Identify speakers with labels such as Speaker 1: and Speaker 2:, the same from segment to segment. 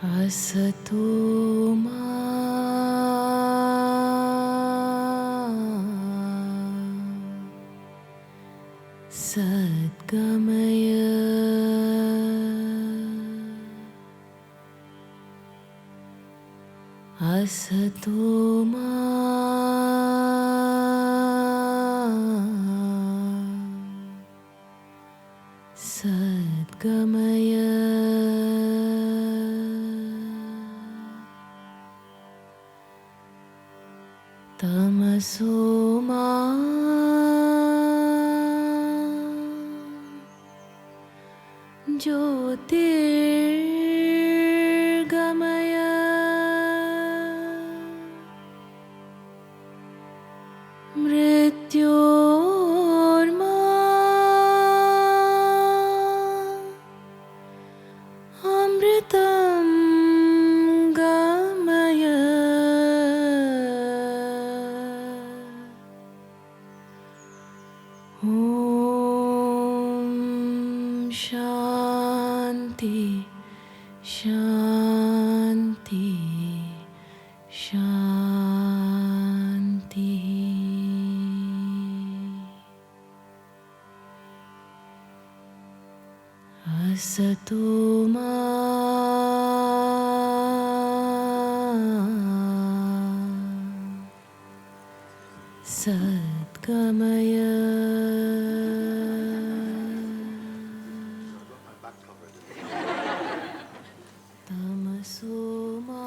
Speaker 1: Asato ma Sadgamaya Asato ma Sadgamaya Tamaso ma Jyotirgamaya Mrityorma Amritam Gamaya Om Shanti Shanti Shanti. Asato ma Sadgamaya Tamaso ma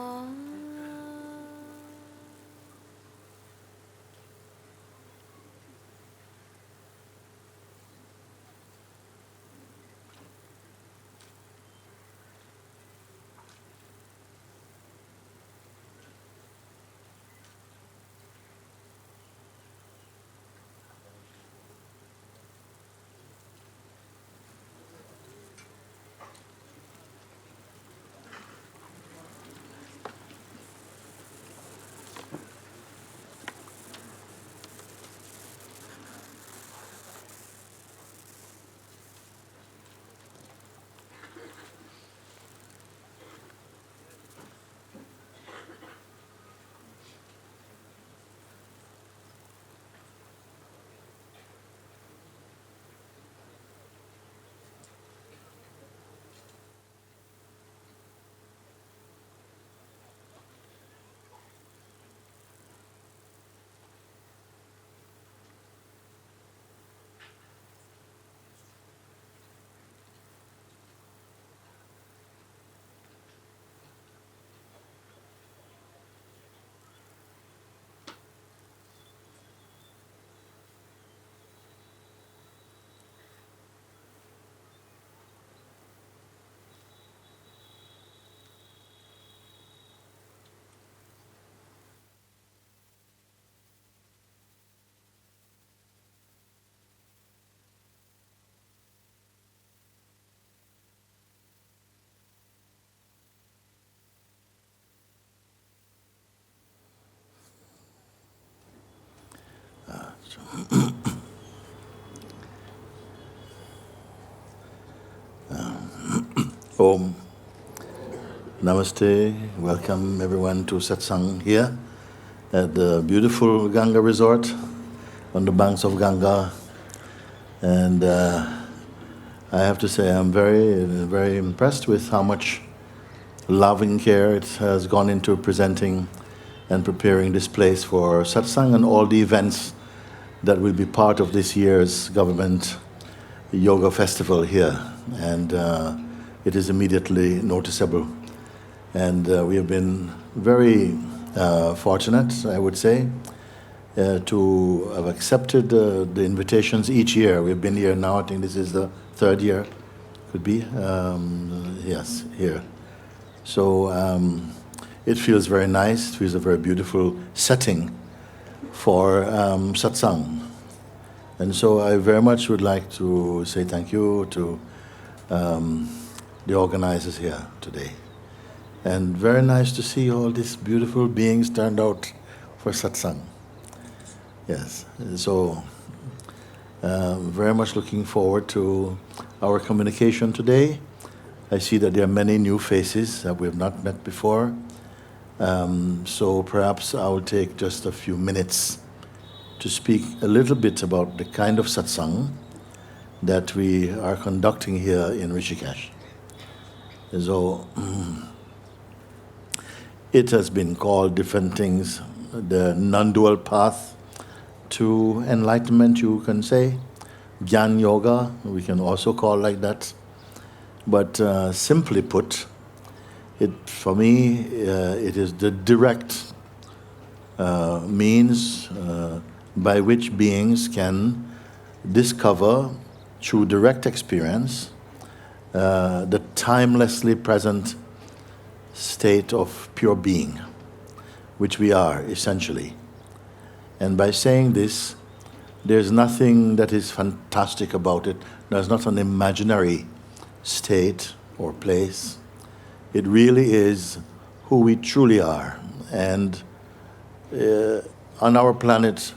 Speaker 2: Om. Namaste. Welcome everyone to Satsang here at the beautiful Ganga Resort on the banks of Ganga. And I have to say I'm very, very impressed with how much loving care it has gone into presenting and preparing this place for Satsang and all the events that will be part of this year's government yoga festival here. And it is immediately noticeable. And we have been very fortunate, I would say, to have accepted the invitations each year. We've been here now, I think this is the third year, could be, yes, here. So it feels very nice, it feels a very beautiful setting for satsang. And so I very much would like to say thank you to the organizers here today. And very nice to see all these beautiful beings turned out for satsang. Yes, so very much looking forward to our communication today I see that there are many new faces that we have not met before. So perhaps I'll take just a few minutes to speak a little bit about the kind of satsang that we are conducting here in Rishikesh. So it has been called different things, the non-dual path to enlightenment, you can say. Gyan Yoga, we can also call like that. But simply put, for me, it is the direct means by which beings can discover, through direct experience, the timelessly present state of pure being, which we are, essentially. And by saying this, there's nothing that is fantastic about it. There's not an imaginary state or place. It really is who we truly are. And on our planet,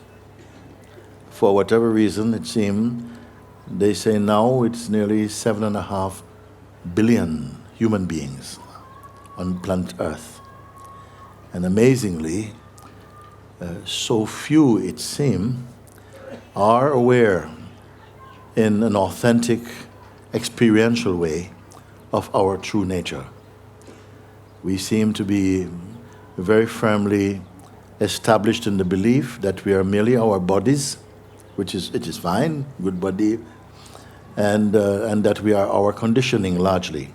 Speaker 2: for whatever reason, it seems, they say now it's nearly 7.5 billion human beings on planet Earth. And amazingly, so few, it seems, are aware in an authentic, experiential way of our true nature. We seem to be very firmly established in the belief that we are merely our bodies, it is fine, good body, and that we are our conditioning largely,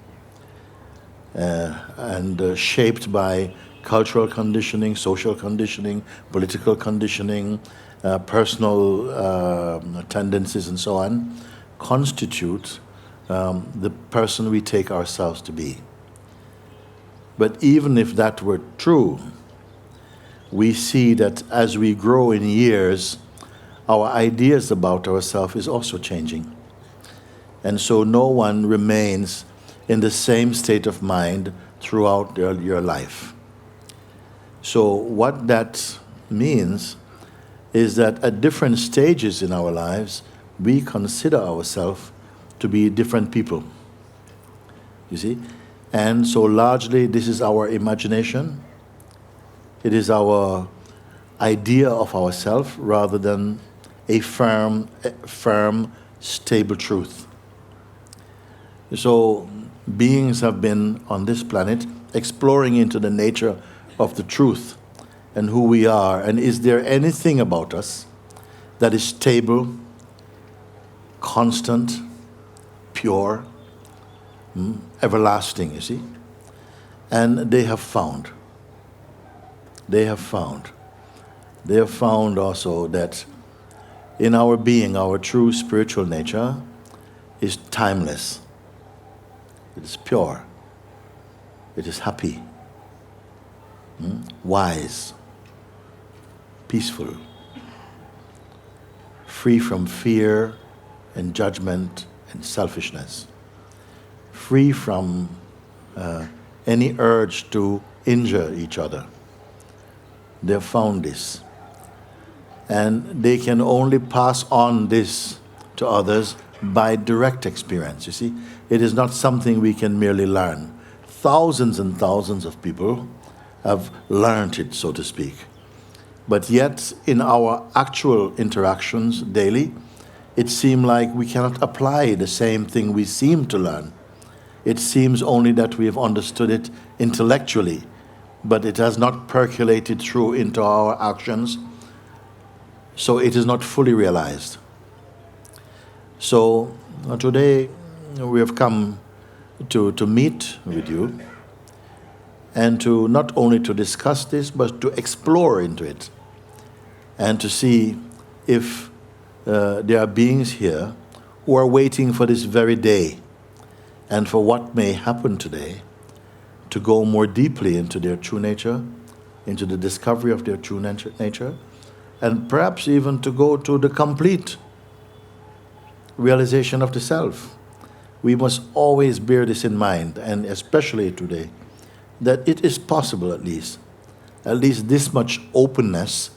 Speaker 2: and shaped by cultural conditioning, social conditioning, political conditioning, personal tendencies and so on, constitute the person we take ourselves to be. But even if that were true, we see that as we grow in years, our ideas about ourselves is also changing. And so no one remains in the same state of mind throughout your life. So what that means is that at different stages in our lives, we consider ourselves to be different people. You see? And so largely this is our imagination. It is our idea of ourselves rather than a firm, stable truth. So beings have been on this planet exploring into the nature of the truth and who we are, and is there anything about us that is stable, constant, pure, everlasting, you see? And they have found also that in our being, our true spiritual nature is timeless. It is pure. It is happy, wise, peaceful, free from fear and judgment and selfishness, free from any urge to injure each other. They have found this. And they can only pass on this to others by direct experience, you see. It is not something we can merely learn. Thousands and thousands of people have learned it, so to speak. But yet, in our actual interactions daily, it seems like we cannot apply the same thing we seem to learn. It seems only that we have understood it intellectually, but it has not percolated through into our actions, so it is not fully realized. So today we have come to meet with you and to not only to discuss this, but to explore into it and to see if there are beings here who are waiting for this very day and for what may happen today to go more deeply into their true nature, into the discovery of their true nature, and perhaps even to go to the complete realization of the self. We must always bear this in mind, and especially today, that it is possible at least this much openness.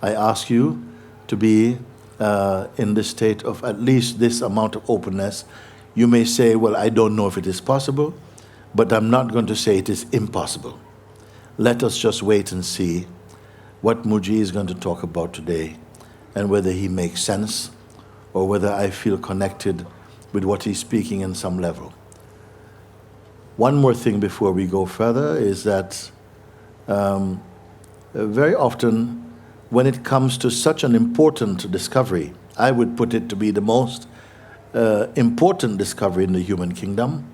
Speaker 2: I ask you to be in the state of at least this amount of openness. You may say, well, I don't know if it is possible. But I'm not going to say it is impossible. Let us just wait and see what Mooji is going to talk about today, and whether he makes sense, or whether I feel connected with what he's speaking in some level. One more thing before we go further is that very often when it comes to such an important discovery, I would put it to be the most important discovery in the human kingdom,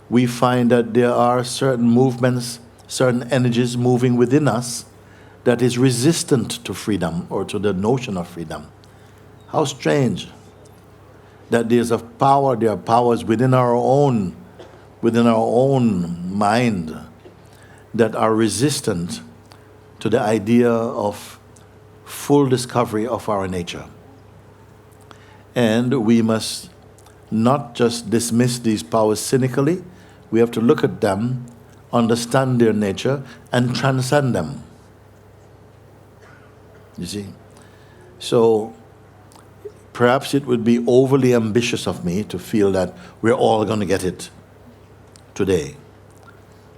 Speaker 2: we find that there are certain movements, certain energies moving within us that is resistant to freedom or to the notion of freedom. How strange that there are powers within our own mind that are resistant to the idea of full discovery of our nature. And we must not just dismiss these powers cynically, we have to look at them, understand their nature, and transcend them. You see? So, perhaps it would be overly ambitious of me to feel that we're all going to get it today.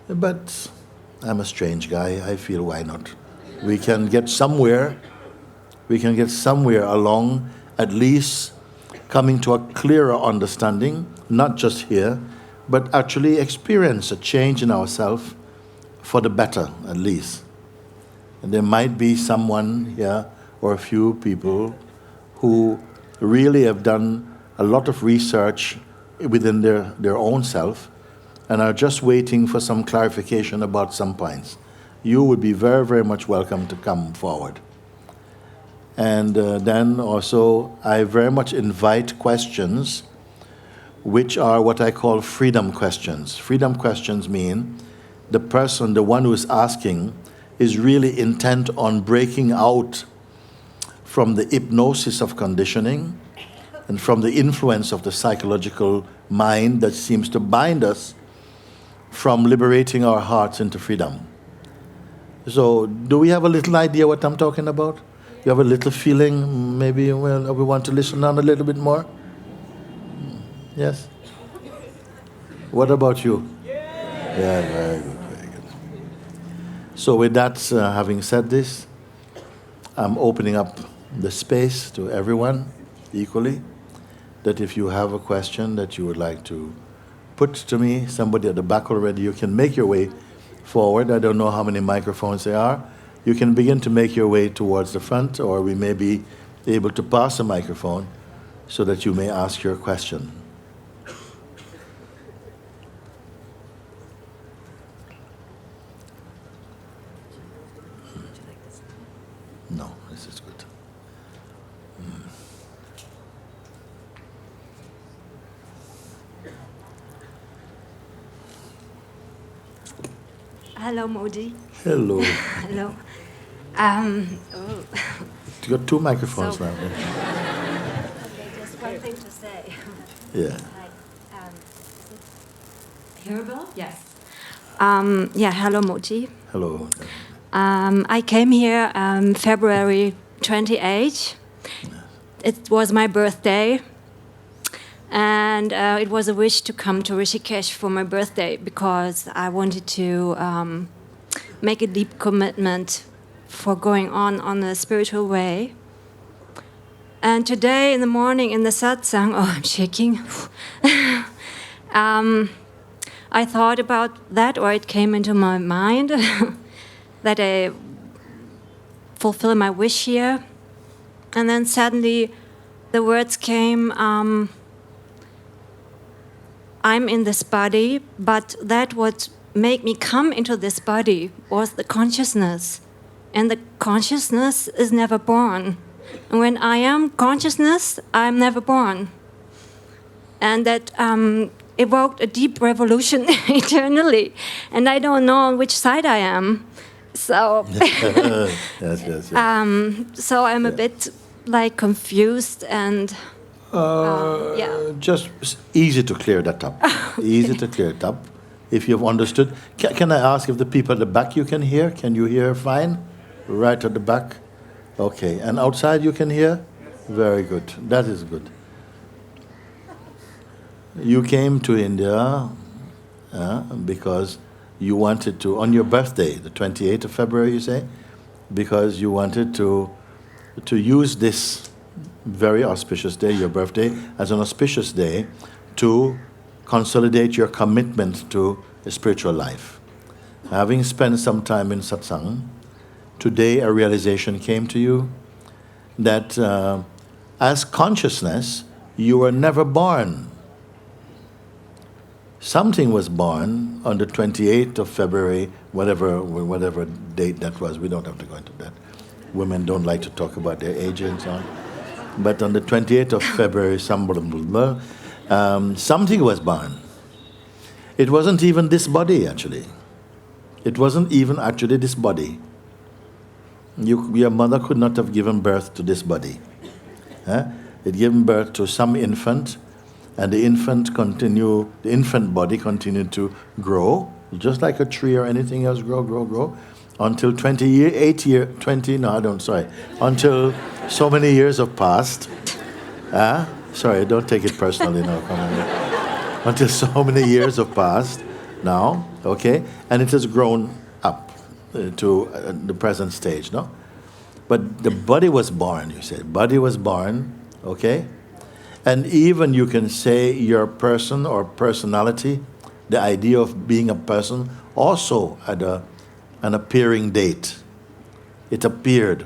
Speaker 2: But I'm a strange guy. I feel, why not? We can get somewhere. We can get somewhere along, at least coming to a clearer understanding, not just here, but actually experience a change in ourselves for the better, at least. And there might be someone here, or a few people, who really have done a lot of research within their own self, and are just waiting for some clarification about some points. You would be very, very much welcome to come forward. And then also, I very much invite questions which are what I call freedom questions. Freedom questions mean the person, the one who is asking, is really intent on breaking out from the hypnosis of conditioning and from the influence of the psychological mind that seems to bind us from liberating our hearts into freedom. So, do we have a little idea what I'm talking about? You have a little feeling, maybe we want to listen on a little bit more? Yes? What about you? Yeah, very good, very good. So with that, having said this, I'm opening up the space to everyone equally, that if you have a question that you would like to put to me, somebody at the back already, you can make your way forward. I don't know how many microphones there are. You can begin to make your way towards the front, or we may be able to pass a microphone so that you may ask your question. No, this is good.
Speaker 3: Hello, Mooji.
Speaker 2: Hello.
Speaker 3: Hello.
Speaker 2: You got two microphones now.
Speaker 3: Okay, just one thing to say.
Speaker 2: Yeah.
Speaker 3: Is it hearable? Yes. Hello, Mooji.
Speaker 2: Hello.
Speaker 3: I came here February 28. It was my birthday. And it was a wish to come to Rishikesh for my birthday because I wanted to make a deep commitment for going on a spiritual way. And today in the morning in the satsang, I'm shaking. I thought about that, or it came into my mind that I fulfill my wish here. And then suddenly the words came, I'm in this body, but that what made me come into this body was the consciousness. And the consciousness is never born. And when I am consciousness, I'm never born. And that evoked a deep revolution eternally. And I don't know on which side I am. So,
Speaker 2: yes.
Speaker 3: So I'm a bit like confused and...
Speaker 2: Just easy to clear that up. Easy to clear it up. If you've understood. Can I ask if the people at the back you can hear? Can you hear fine? Right at the back? Okay. And outside you can hear? Very good. That is good. You came to India because you wanted to, on your birthday, the 28th of February, you say, because you wanted to use this very auspicious day, your birthday, as an auspicious day to consolidate your commitment to a spiritual life. Having spent some time in satsang, today a realization came to you that as consciousness, you were never born. Something was born on the 28th of February, whatever date that was. We don't have to go into that. Women don't like to talk about their age and so on. But on the 28th of February, something was born. It wasn't even this body, actually. It wasn't even actually this body. Your mother could not have given birth to this body. It gave birth to some infant, and the infant body continued to grow, just like a tree or anything else, grow, until until so many years have passed. Sorry, don't take it personally now, come on. Until so many years have passed now, okay? And it has grown up to the present stage, no? But the body was born, you said. Body was born, okay? And even you can say your person or personality, the idea of being a person, also had an appearing date. It appeared.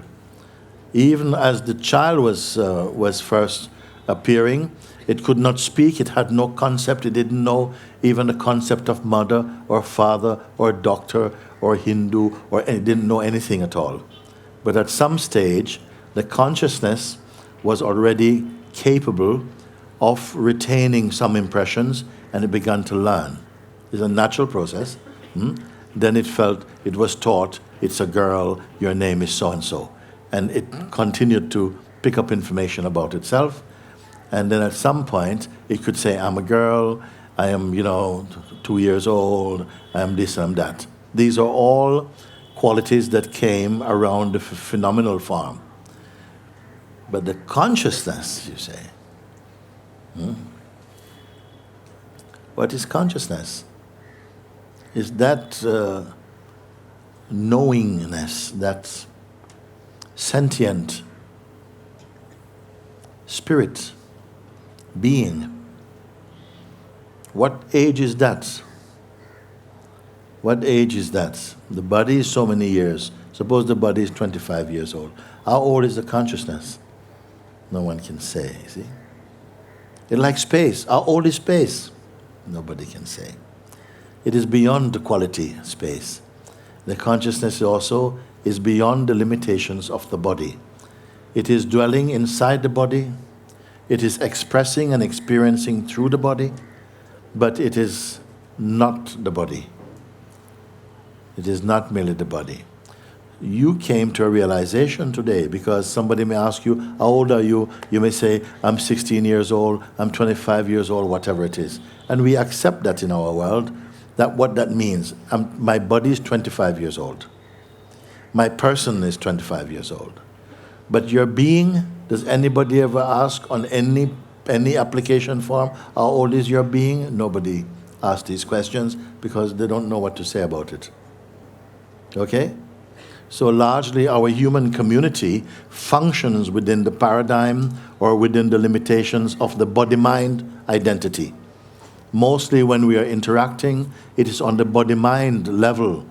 Speaker 2: Even as the child was first appearing, it could not speak, it had no concept, it didn't know even the concept of mother or father or doctor or Hindu, or it didn't know anything at all. But at some stage, the consciousness was already capable of retaining some impressions, and it began to learn. It's a natural process. Then it was taught, it's a girl, your name is so-and-so. And it continued to pick up information about itself. And then at some point, it could say, I'm a girl, I am, 2 years old, I am this, I am that. These are all qualities that came around the phenomenal form. But the consciousness, you say, what is consciousness? Is that knowingness, that sentient spirit, being. What age is that? What age is that? The body is so many years. Suppose the body is 25 years old. How old is the consciousness? No one can say, see? It's like space. How old is space? Nobody can say. It is beyond the quality space. The consciousness also is beyond the limitations of the body. It is dwelling inside the body. It is expressing and experiencing through the body, but it is not the body. It is not merely the body. You came to a realization today because somebody may ask you, how old are you? You may say, I'm 16 years old, I'm 25 years old, whatever it is. And we accept that in our world, that what that means. My body is 25 years old. My person is 25 years old. But your being, does anybody ever ask on any application form, how old is your being? Nobody asks these questions because they don't know what to say about it. Okay? So largely our human community functions within the paradigm or within the limitations of the body-mind identity. Mostly when we are interacting, it is on the body-mind level.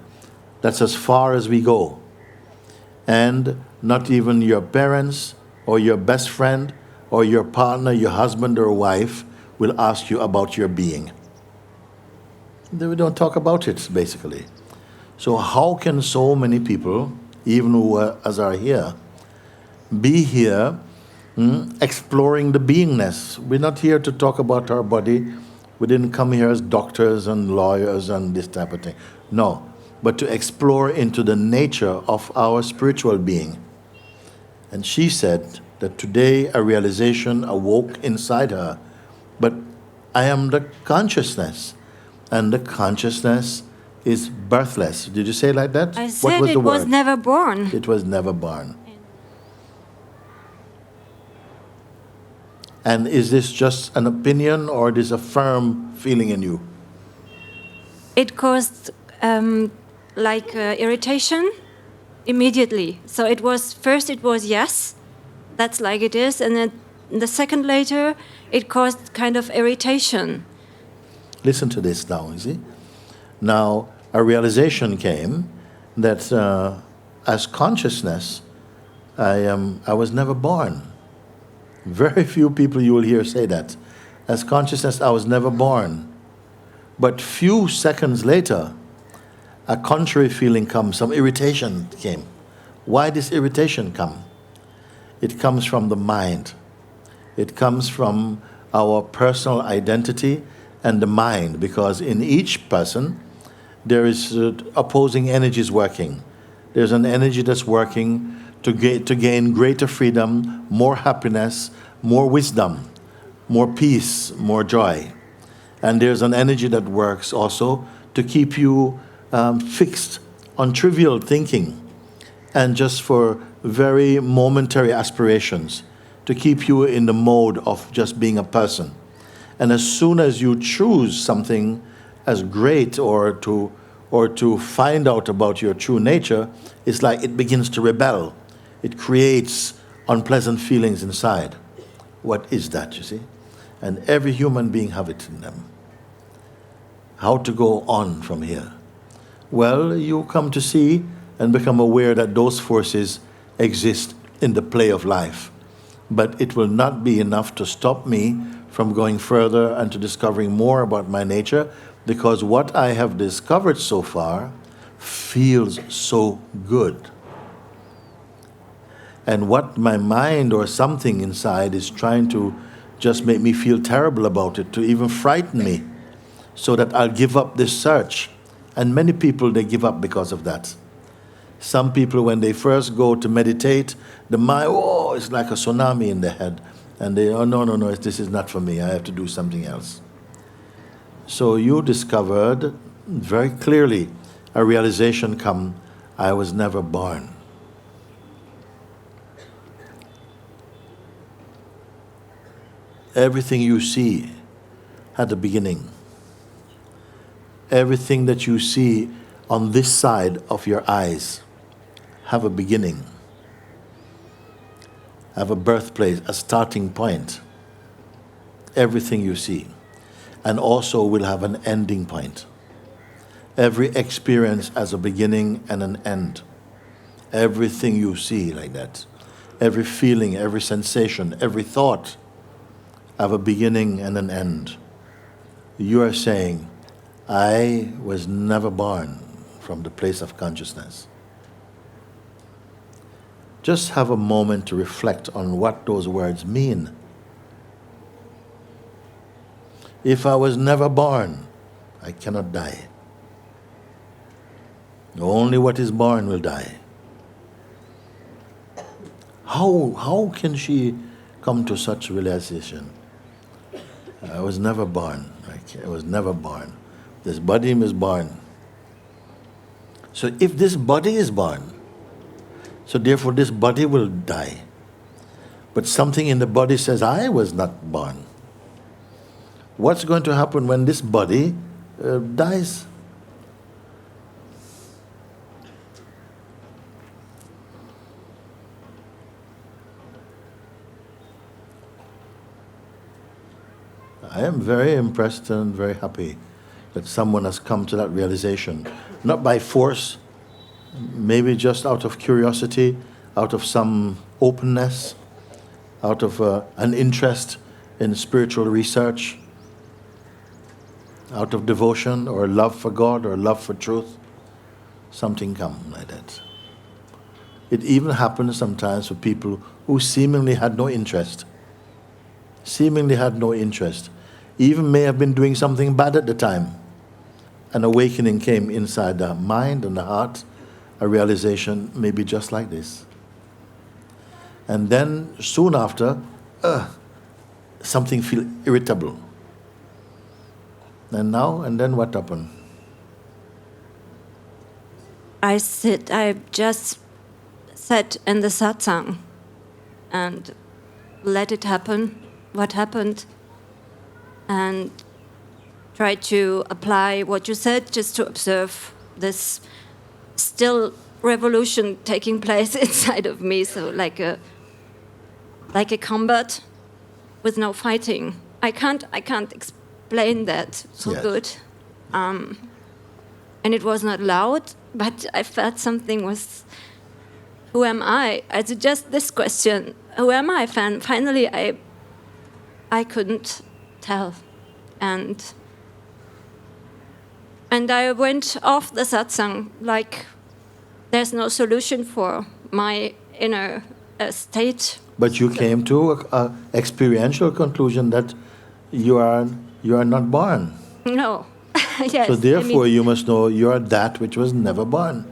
Speaker 2: That's as far as we go. And not even your parents or your best friend or your partner, your husband or wife will ask you about your being. We don't talk about it, basically. So how can so many people, even who are here, be here exploring the beingness? We're not here to talk about our body. We didn't come here as doctors and lawyers and this type of thing. No, but to explore into the nature of our spiritual being. And she said that today a realization awoke inside her. But I am the consciousness, and the consciousness is birthless. Did you say it like that?
Speaker 3: I said it was never born.
Speaker 2: It was never born. And is this just an opinion or is this a firm feeling in you?
Speaker 3: it caused irritation immediately. So it was yes, that's like it is, and then the second later it caused kind of irritation.
Speaker 2: Listen to this now, you see. Now, a realization came that as consciousness, I was never born. Very few people you will hear say that. As consciousness, I was never born. But few seconds later, a contrary feeling comes, some irritation came. Why this irritation come? It comes from the mind. It comes from our personal identity and the mind, because in each person, there is opposing energies working. There's an energy that's working to gain greater freedom, more happiness, more wisdom, more peace, more joy. And there's an energy that works also to keep you fixed on trivial thinking and just for very momentary aspirations, to keep you in the mode of just being a person. And as soon as you choose something as great or to find out about your true nature, it's like it begins to rebel. It creates unpleasant feelings inside. What is that, you see? And every human being have it in them. How to go on from here? Well, you come to see and become aware that those forces exist in the play of life. But it will not be enough to stop me from going further and to discovering more about my nature, because what I have discovered so far feels so good. And what my mind or something inside is trying to just make me feel terrible about it, to even frighten me, so that I'll give up this search. And many people, they give up because of that. Some people, when they first go to meditate, the mind, it's like a tsunami in their head. And they, no, this is not for me. I have to do something else. So you discovered very clearly a realization come, I was never born. Everything you see had a beginning. Everything that you see on this side of your eyes have a beginning, have a birthplace, a starting point. Everything you see. And also will have an ending point. Every experience has a beginning and an end. Everything you see like that. Every feeling, every sensation, every thought have a beginning and an end. You are saying, I was never born from the place of consciousness. Just have a moment to reflect on what those words mean. If I was never born, I cannot die. Only what is born will die. How can she come to such realization? I was never born. I was never born. This body is born. So if this body is born, so therefore this body will die. But something in the body says, I was not born. What's going to happen when this body dies? I am very impressed and very happy that someone has come to that realization. Not by force, maybe just out of curiosity, out of some openness, out of an interest in spiritual research, out of devotion or love for God or love for truth. Something comes like that. It even happens sometimes for people who seemingly had no interest. Even may have been doing something bad at the time. An awakening came inside the mind and the heart, a realization maybe just like this. And then soon after, something feel irritable. And then what happened?
Speaker 3: I just sat in the satsang and let it happen, what happened. And try to apply what you said, just to observe this still revolution taking place inside of me. So like a combat with no fighting. I can't explain that so
Speaker 2: Yes.
Speaker 3: good. And it was not loud, but I felt something was, who am I? I just this question, who am I? Finally, I couldn't tell. And I went off the satsang like there's no solution for my inner state.
Speaker 2: But you came to a experiential conclusion that you are not born.
Speaker 3: No. Yes.
Speaker 2: So therefore, you must know you are that which was never born.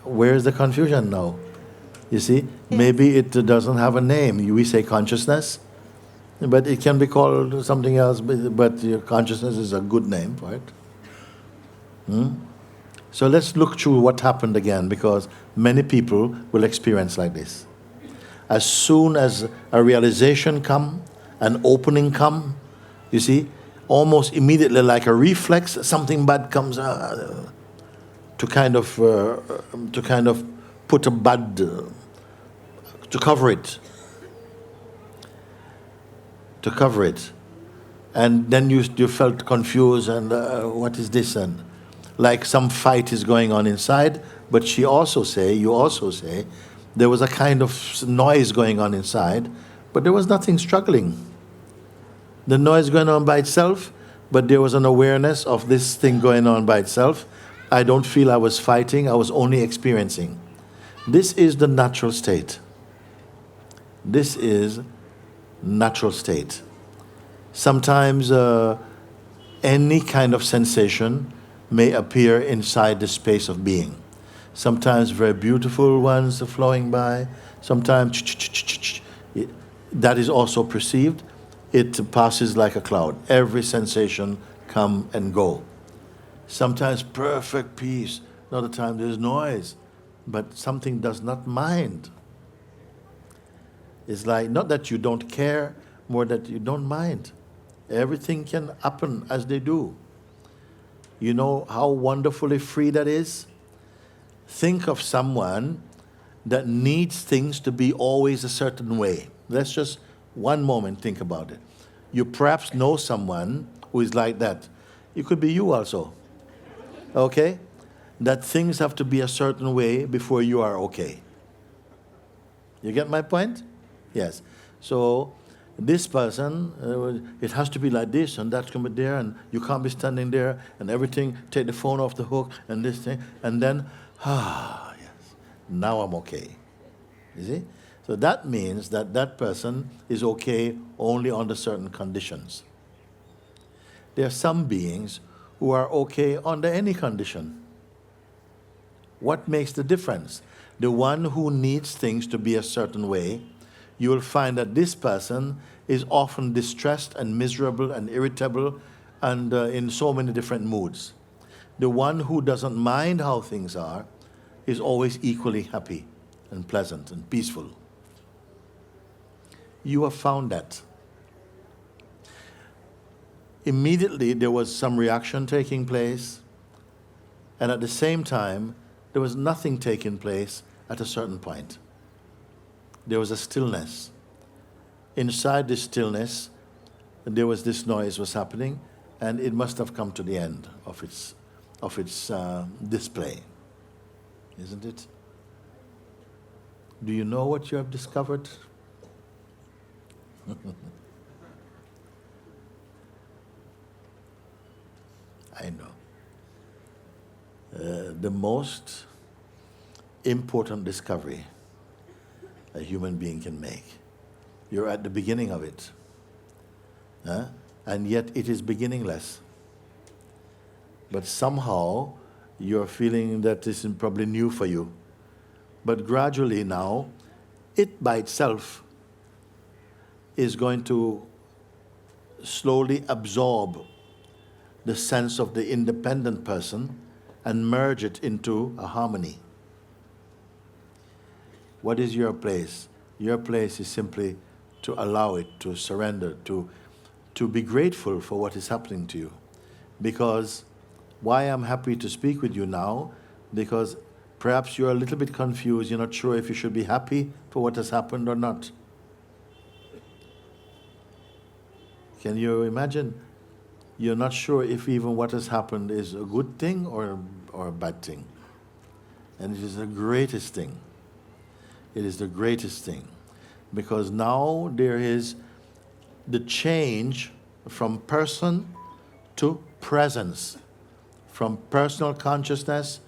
Speaker 2: Where is the confusion now? You see, maybe it doesn't have a name. We say consciousness, but it can be called something else. But your consciousness is a good name for it. So let's look through what happened again, because many people will experience like this. As soon as a realization come, an opening come, you see, almost immediately like a reflex, something bad comes to kind of put a bad to cover it, and then you felt confused and what is this, and like some fight is going on inside. But you also say there was a kind of noise going on inside, but there was nothing struggling. The noise going on by itself, but there was an awareness of this thing going on by itself. I don't feel I was fighting, I was only experiencing. This is the natural state. This is natural state. Sometimes any kind of sensation may appear inside the space of being. Sometimes very beautiful ones are flowing by. Sometimes that is also perceived. It passes like a cloud. Every sensation come and go. Sometimes perfect peace. Another time there's noise. But something does not mind. It's like not that you don't care, more that you don't mind. Everything can happen as they do. You know how wonderfully free that is? Think of someone that needs things to be always a certain way. Let's just one moment think about it. You perhaps know someone who is like that. It could be you also. Okay? That things have to be a certain way before you are okay. You get my point? Yes. So this person, it has to be like this, and that can be there, and you can't be standing there, and everything, take the phone off the hook, and this thing, and then, yes, now I'm okay. You see? So that means that that person is okay only under certain conditions. There are some beings who are okay under any condition. What makes the difference? The one who needs things to be a certain way, you will find that this person is often distressed and miserable and irritable and in so many different moods. The one who doesn't mind how things are is always equally happy and pleasant and peaceful. You have found that. Immediately there was some reaction taking place, and at the same time there was nothing taking place at a certain point. There was a stillness. Inside this stillness, there was this noise was happening, and it must have come to the end of its display, isn't it? Do you know what you have discovered? I know. The most important discovery a human being can make. You're at the beginning of it. And yet it is beginningless. But somehow you're feeling that this is probably new for you. But gradually now, it by itself is going to slowly absorb the sense of the independent person and merge it into a harmony. What is your place? Your place is simply to allow it, to surrender, to to be grateful for what is happening to you. Because why I'm happy to speak with you now, because perhaps you're a little bit confused, you're not sure if you should be happy for what has happened or not. Can you imagine? You're not sure if even what has happened is a good thing or a bad thing. And it is the greatest thing. It is the greatest thing. Because now there is the change from person to presence, from personal consciousness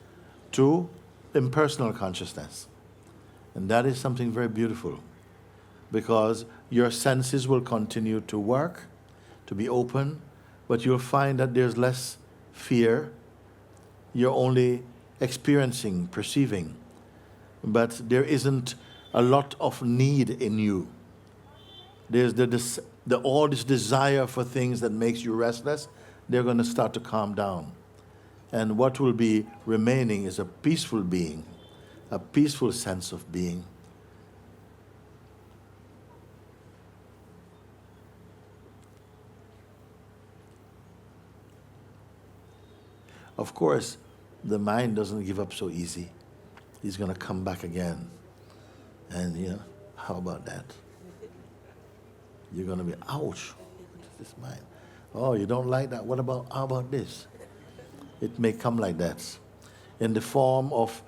Speaker 2: to impersonal consciousness. And that is something very beautiful, because your senses will continue to work, to be open, but you'll find that there's less fear. You're only experiencing, perceiving, but there isn't a lot of need in you. There's all this desire for things that makes you restless. They're going to start to calm down. And what will be remaining is a peaceful being, a peaceful sense of being. Of course, the mind doesn't give up so easy. He's going to come back again. And, how about that? You're going to be, ouch, what is this mind? Oh, you don't like that? How about this? It may come like that, in the form of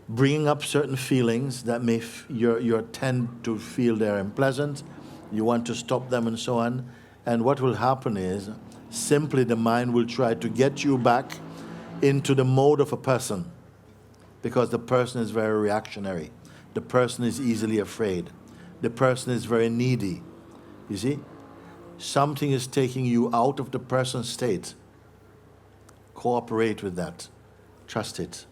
Speaker 2: bringing up certain feelings that may you tend to feel they're unpleasant. You want to stop them and so on. And what will happen is simply the mind will try to get you back into the mode of a person, because the person is very reactionary. The person is easily afraid. The person is very needy. You see? Something is taking you out of the person's state. Cooperate with that. Trust it.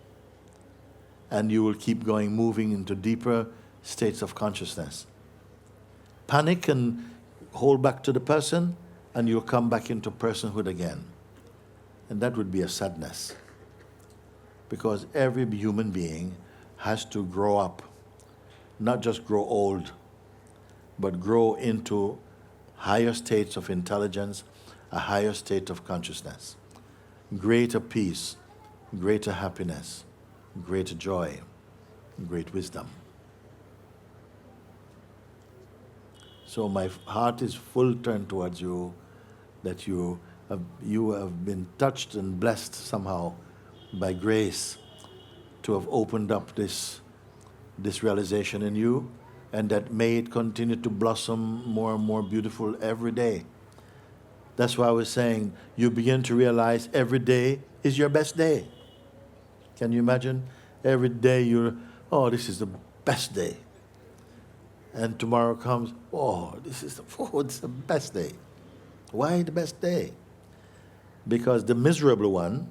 Speaker 2: And you will keep going, moving into deeper states of consciousness. Panic and hold back to the person, and you'll come back into personhood again. And that would be a sadness. Because every human being has to grow up. Not just grow old, but grow into higher states of intelligence, a higher state of consciousness. Greater peace, greater happiness, greater joy, great wisdom. So my heart is full turned towards you, that you have been touched and blessed somehow by grace to have opened up this realization in you, and that may it continue to blossom more and more beautiful every day. That's why I was saying, you begin to realize every day is your best day. Can you imagine? Every day this is the best day. And tomorrow comes, this is the best day. Why the best day? Because the miserable one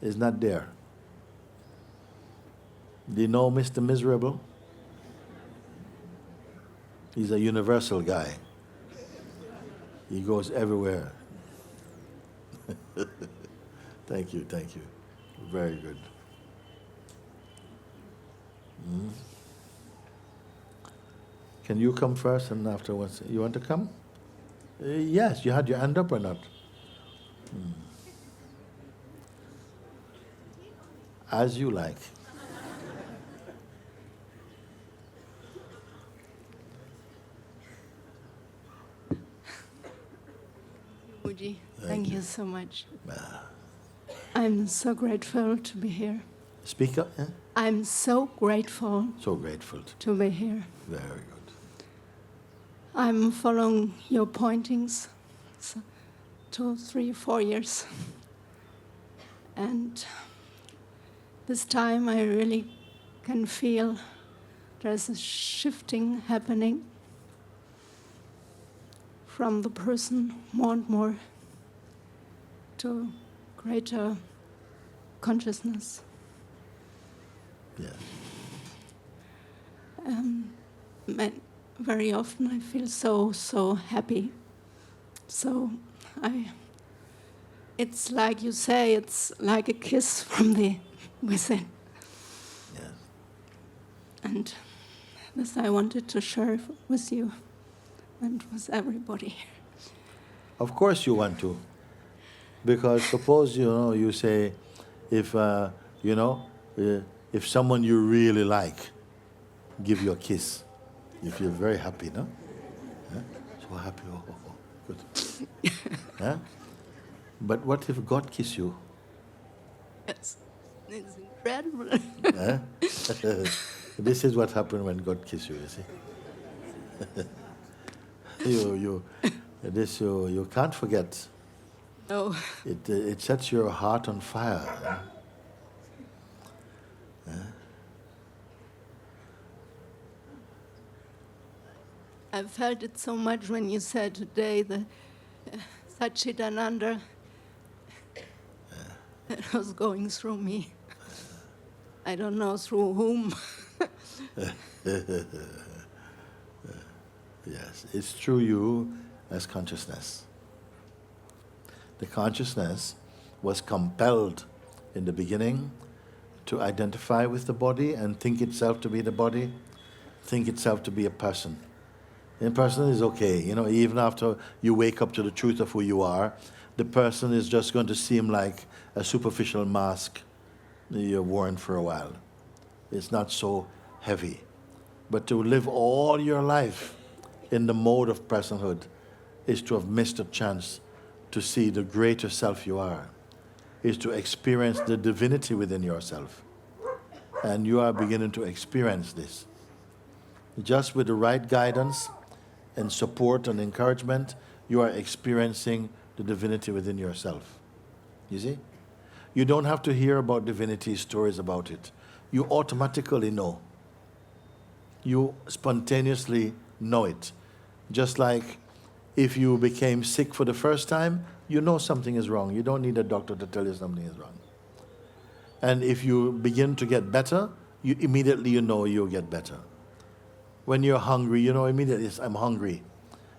Speaker 2: is not there. Do you know Mr. Miserable? He's a universal guy. He goes everywhere. Thank you. Very good. Can you come first and afterwards? You want to come? Yes, you had your hand up or not? As you like.
Speaker 4: Mooji, thank you so much. I'm so grateful to be here.
Speaker 2: Speak up. Eh?
Speaker 4: I'm so grateful.
Speaker 2: So grateful
Speaker 4: to be here.
Speaker 2: Very good.
Speaker 4: I'm following your pointings 2, 3, 4 years. And this time I really can feel there's a shifting happening from the person more and more to greater consciousness.
Speaker 2: Yeah.
Speaker 4: Very often I feel so happy. It's like you say, it's like a kiss from the within.
Speaker 2: Yes.
Speaker 4: And this I wanted to share with you and with everybody here.
Speaker 2: Of course you want to. Because suppose, you say, if, you know, if someone you really like give you a kiss, you feel very happy, no? Huh? So happy, good. Huh? But what if God kiss you?
Speaker 4: Yes, it's incredible.
Speaker 2: Huh? This is what happened when God kiss you, you see. You can't forget.
Speaker 4: No,
Speaker 2: It sets your heart on fire.
Speaker 4: I felt it so much when you said today that Satchitananda that was going through me. I don't know through whom.
Speaker 2: Yes, it's through you as consciousness. The consciousness was compelled in the beginning to identify with the body and think itself to be the body, think itself to be a person. And person is okay, even after you wake up to the truth of who you are, the person is just going to seem like a superficial mask you're worn for a while. It's not so heavy. But to live all your life in the mode of personhood is to have missed a chance to see the greater self you are, is to experience the divinity within yourself. And you are beginning to experience this. Just with the right guidance and support and encouragement, you are experiencing the divinity within yourself. You see? You don't have to hear about divinity, stories about it. You automatically know. You spontaneously know it. Just like if you became sick for the first time, you know something is wrong. You don't need a doctor to tell you something is wrong. And if you begin to get better, you immediately know you'll get better. When you're hungry, you know immediately, I'm hungry.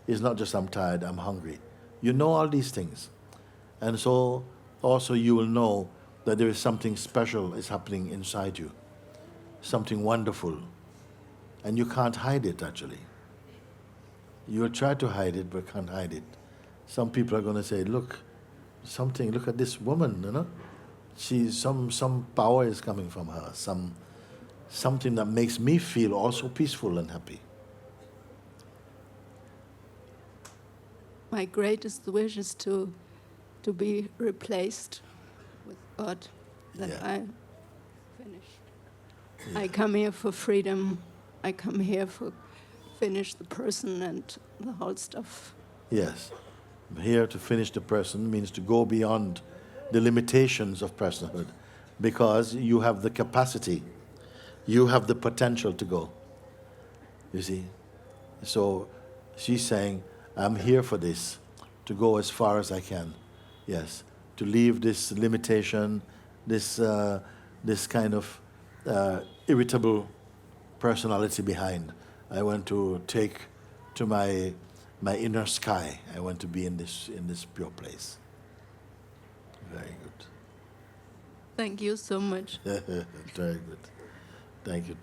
Speaker 2: It's not just I'm tired, I'm hungry. You know all these things. And so also you will know that there is something special is happening inside you. Something wonderful. And you can't hide it actually. You'll try to hide it, but can't hide it. Some people are going to say, look at this woman, some power is coming from her, something that makes me feel also peaceful and happy.
Speaker 4: My greatest wish is to be replaced with God, that
Speaker 2: Yeah.
Speaker 4: I finished. Yeah. I come here for freedom. I come here for finish the person and the whole stuff.
Speaker 2: Yes. Here to finish the person means to go beyond the limitations of personhood, because you have the capacity, you have the potential to go. You see? So she's saying, I'm here for this, to go as far as I can. Yes. To leave this limitation, this kind of irritable personality behind. I want to take to my inner sky. I want to be in this pure place. Very good.
Speaker 4: Thank you so much.
Speaker 2: Very good. Thank you.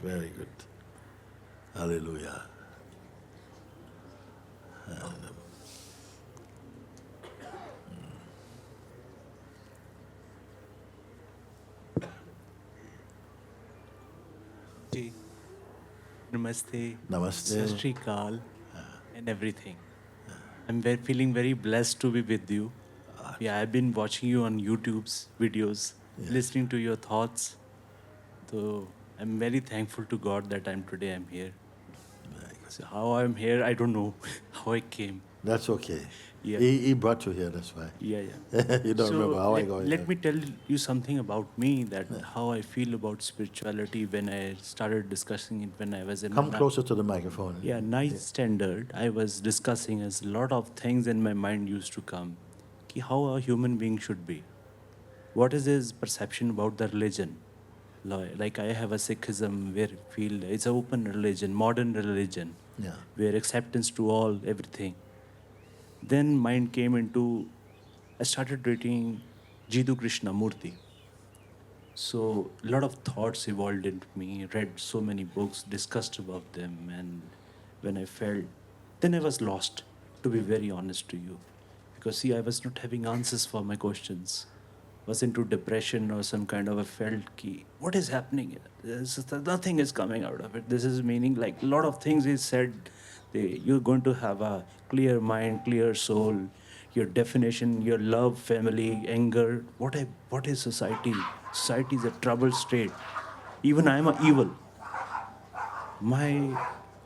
Speaker 2: Very good. Hallelujah.
Speaker 5: Ji, Namaste.
Speaker 2: Namaste.
Speaker 5: Sat Shri Akal, and everything. I'm feeling very blessed to be with you. Yeah, I've been watching you on YouTube's videos, listening to your thoughts. So I'm very thankful to God that I'm here. So how I'm here, I don't know how I came.
Speaker 2: That's okay.
Speaker 5: Yeah.
Speaker 2: He brought you here, that's why.
Speaker 5: Yeah.
Speaker 2: You don't remember how I got here.
Speaker 5: Let me tell you something about me, that how I feel about spirituality when I started discussing it when I was in
Speaker 2: Come closer to the microphone.
Speaker 5: Yeah, ninth standard, I was discussing as a lot of things in my mind used to come. Ki how a human being should be. What is his perception about the religion? Like I have a Sikhism where I feel it's an open religion, modern religion, where acceptance to all, everything. Then mind came into, I started reading Jiddu Krishna Murti. So a lot of thoughts evolved into me, read so many books, discussed about them, and when I felt, then I was lost. to be very honest to you. Because see, I was not having answers for my questions. Was into depression or some kind of a felt key. What is happening here? Nothing is coming out of it. This is meaning like a lot of things is said. You're going to have a clear mind, clear soul, your definition, your love, family, anger. What is society? Society is a troubled state. Even I am a evil. My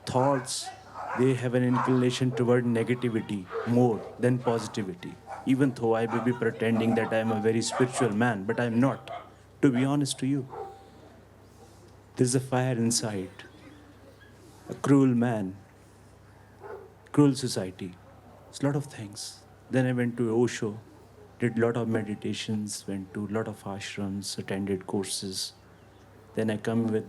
Speaker 5: thoughts, they have an inclination toward negativity more than positivity. Even though I may be pretending that I am a very spiritual man, but I am not. To be honest to you, there's a fire inside. A cruel man, cruel society. It's a lot of things. Then I went to Osho, did a lot of meditations, went to a lot of ashrams, attended courses. Then I come with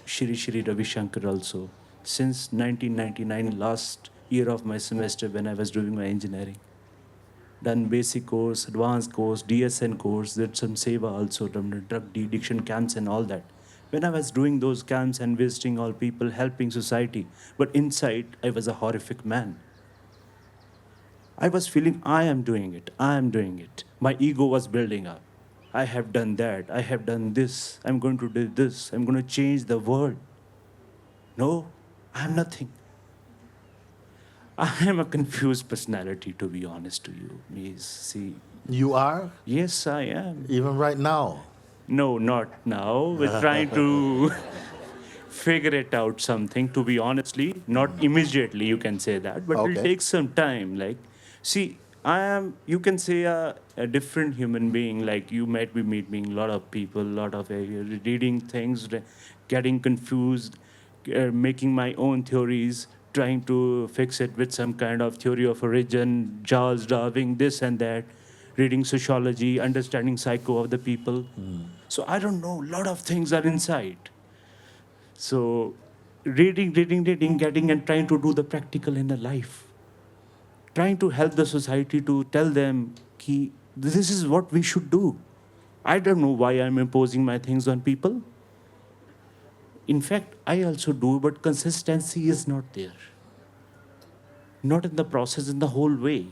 Speaker 5: Shri Ravi Shankar also. Since 1999, last year of my semester when I was doing my engineering. Done basic course, advanced course, DSN course, did some seva also, done the drug de-addiction camps and all that. When I was doing those camps and visiting all people, helping society, but inside I was a horrific man. I was feeling I am doing it, I am doing it. My ego was building up. I have done that, I have done this, I'm going to do this, I'm going to change the world. No, I am nothing. I am a confused personality, to be honest to you. Please see.
Speaker 2: You are?
Speaker 5: Yes, I am.
Speaker 2: Even right now?
Speaker 5: No, not now. We're trying to figure it out something, to be honestly. Not immediately, you can say that, but it'll take some time. Like, see, I am, you can say, a different human being. Like, you might be meeting a lot of people, a lot of reading things, getting confused, making my own theories, trying to fix it with some kind of theory of origin, Charles Darwin, this and that, reading sociology, understanding psycho of the people. So I don't know, a lot of things are inside. So reading, getting and trying to do the practical in the life. Trying to help the society to tell them, ki, this is what we should do. I don't know why I'm imposing my things on people. In fact, I also do, but consistency is not there. Not in the process, in the whole way.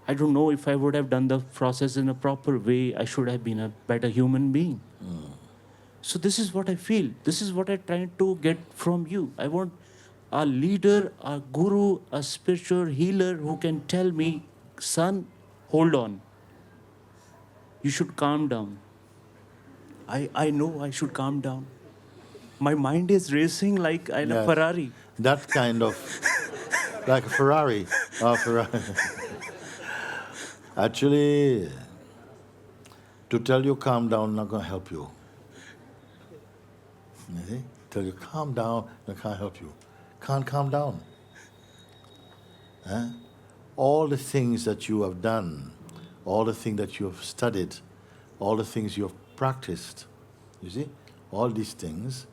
Speaker 5: I don't know if I would have done the process in a proper way, I should have been a better human being. So this is what I feel. This is what I'm trying to get from you. I want a leader, a guru, a spiritual healer who can tell me, son, hold on. You should calm down. I know I should calm down. My mind is racing like I'm a Ferrari.
Speaker 2: That kind of, like a Ferrari. Ferrari. Actually, to tell you calm down, not going to help you. You see? Tell you calm down, I can't help you. Can't calm down. All the things that you have done, all the things that you have studied, all the things you have practiced, you see, all these things,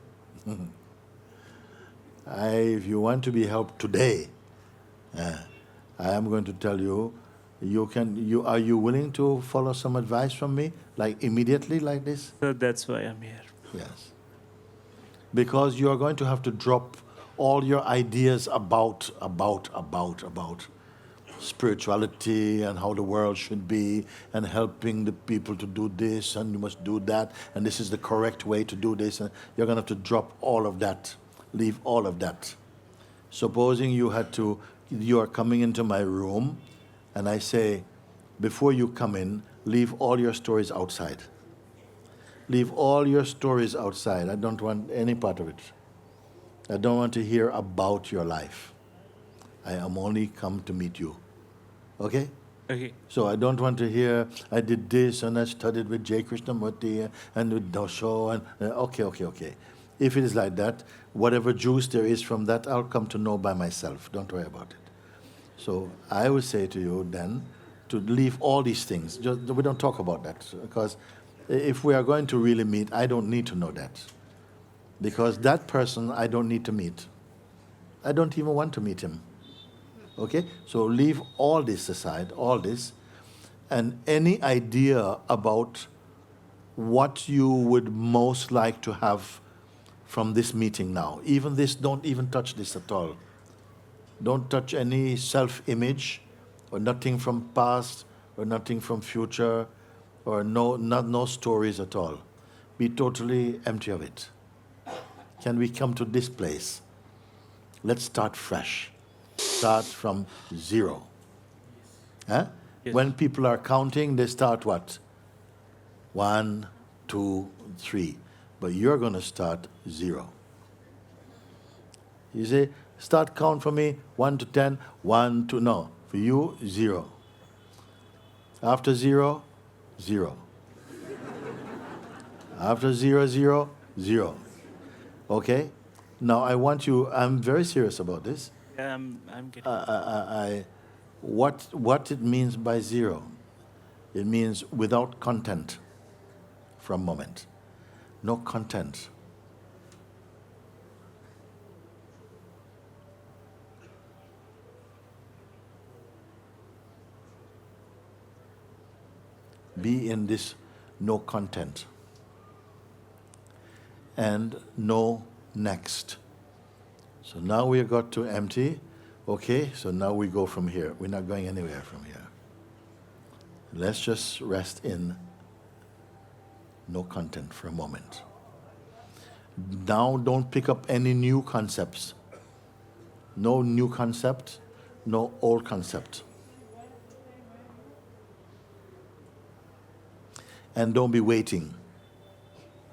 Speaker 2: if you want to be helped today, I am going to tell you, are you willing to follow some advice from me, like immediately like this?
Speaker 5: So that's why I'm here.
Speaker 2: Yes. Because you are going to have to drop all your ideas about spirituality and how the world should be and helping the people to do this and you must do that and this is the correct way to do this. And you're going to have to drop all of that, leave all of that. Supposing you are coming into my room and I say, before you come in, leave all your stories outside. Leave all your stories outside. I don't want any part of it. I don't want to hear about your life. I am only come to meet you. Okay?
Speaker 5: Okay.
Speaker 2: So I don't want to hear, I did this and I studied with J. Krishnamurti and with Dosho and okay. If it is like that, whatever juice there is from that, I'll come to know by myself. Don't worry about it. So I would say to you then, to leave all these things. We don't talk about that because if we are going to really meet, I don't need to know that. Because that person I don't need to meet. I don't even want to meet him. Okay? So leave all this aside, all this, and any idea about what you would most like to have from this meeting now. Even this, don't even touch this at all. Don't touch any self-image, or nothing from past, or nothing from future, or no stories at all. Be totally empty of it. Can we come to this place? Let's start fresh. Start from zero. Huh?
Speaker 5: Yes.
Speaker 2: When people are counting, they start what? 1, 2, 3. But you're going to start 0. You say, start count for me, 1 to 10, 1, 2, no. For you, 0. After 0, 0. After 0, 0, 0. Okay? Now I want you, I'm very serious about this.
Speaker 5: Yeah, I'm getting.
Speaker 2: What it means by 0? It means without content for a moment. No content. Be in this no content. And no next. So now we got to empty. Okay, so now we go from here. We're not going anywhere from here. Let's just rest in no content for a moment. Now don't pick up any new concepts. No new concept, no old concept. And don't be waiting.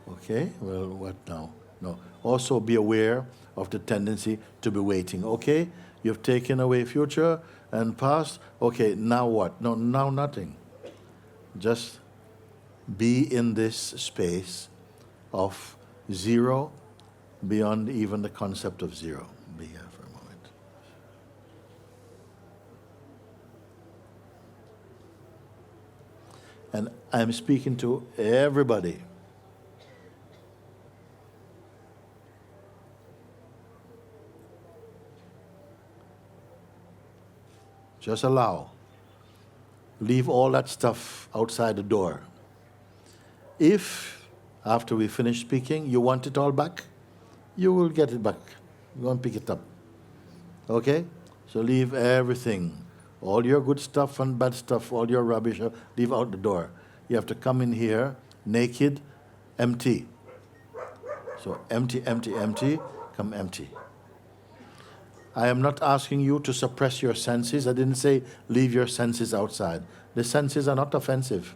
Speaker 2: Okay, well, what now? No. Also be aware of the tendency to be waiting. Okay, you've taken away future and past. Okay, now what? No, now nothing. Just be in this space of 0 beyond even the concept of 0. Be here for a moment. And I'm speaking to everybody. Just allow. Leave all that stuff outside the door. If, after we finish speaking, you want it all back, you will get it back. You won't pick it up. Okay? So leave everything. All your good stuff and bad stuff, all your rubbish, leave out the door. You have to come in here naked, empty. So empty, empty, empty, come empty. I am not asking you to suppress your senses. I didn't say leave your senses outside. The senses are not offensive.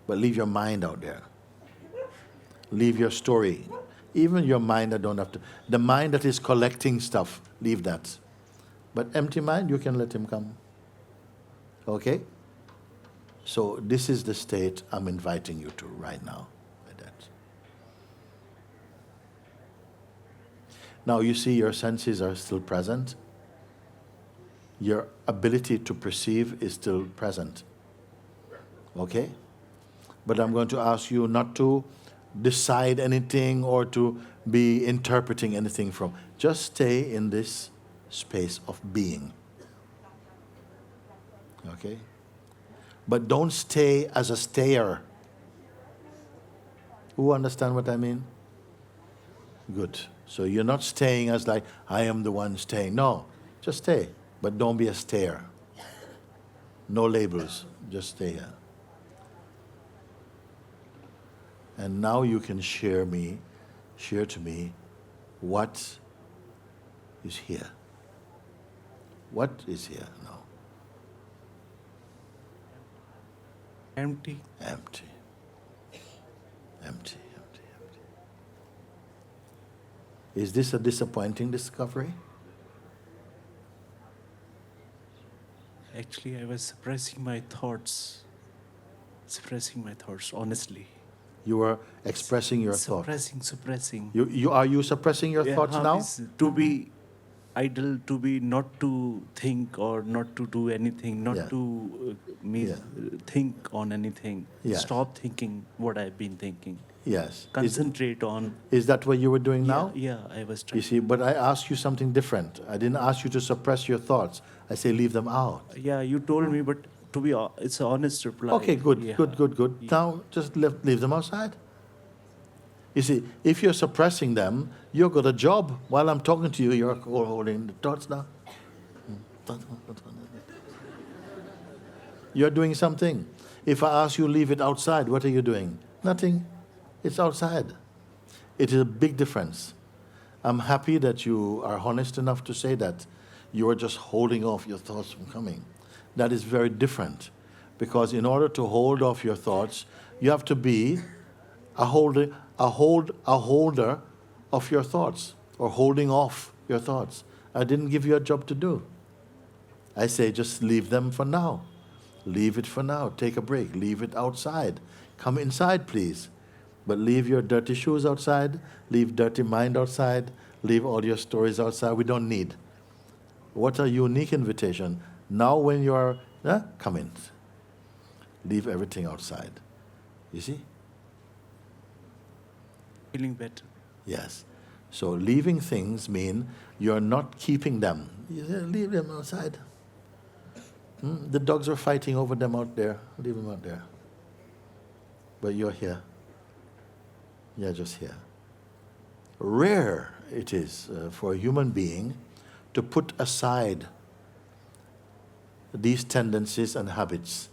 Speaker 2: But leave your mind out there. Leave your story. Even your mind, I don't have to. The mind that is collecting stuff, leave that. But empty mind, you can let him come. Okay? So this is the state I'm inviting you to right now. Like that. Now you see your senses are still present. Your ability to perceive is still present. Okay? But I'm going to ask you not to decide anything or to be interpreting anything from. Just stay in this space of being. Okay? But don't stay as a stayer. Who understand what I mean? Good. So you're not staying as like, I am the one staying. No, just stay. But don't be a stayer. No labels. Just stay here. And now you can share to me what is here. What is here now?
Speaker 5: Empty.
Speaker 2: Empty. Empty, empty, empty. Is this a disappointing discovery?
Speaker 5: Actually, I was suppressing my thoughts. Honestly.
Speaker 2: You are expressing your thoughts.
Speaker 5: Suppressing.
Speaker 2: Are you suppressing your thoughts
Speaker 5: how
Speaker 2: now?
Speaker 5: is to be idle, to be not to think or not to do anything, not
Speaker 2: Yeah.
Speaker 5: to
Speaker 2: Yeah.
Speaker 5: think on anything.
Speaker 2: Yes.
Speaker 5: Stop thinking what I've been thinking.
Speaker 2: Yes.
Speaker 5: Concentrate on.
Speaker 2: Is that what you were doing now?
Speaker 5: Yeah, I was trying.
Speaker 2: You see, but I asked you something different. I didn't ask you to suppress your thoughts. I say leave them out.
Speaker 5: Yeah, you told me, but to be, it's an honest reply.
Speaker 2: Okay, good,
Speaker 5: Yeah.
Speaker 2: good.
Speaker 5: Yeah.
Speaker 2: Now just leave them outside. You see, if you're suppressing them, you've got a job. While I'm talking to you, you're holding the thoughts now. You're doing something. If I ask you to leave it outside, what are you doing? Nothing. It's outside. It is a big difference. I'm happy that you are honest enough to say that you are just holding off your thoughts from coming. That is very different. Because in order to hold off your thoughts, you have to be a holder of your thoughts, or holding off your thoughts. I didn't give you a job to do. I say just leave them for now. Leave it for now. Take a break. Leave it outside. Come inside, please. But leave your dirty shoes outside. Leave dirty mind outside. Leave all your stories outside. We don't need. What a unique invitation. Now when you are, come in. Leave everything outside. You see?
Speaker 5: Feeling better.
Speaker 2: Yes. So leaving things mean you're not keeping them. You say, leave them outside. The dogs are fighting over them out there. Leave them out there. But you're here. You're just here. Rare it is for a human being to put aside these tendencies and habits.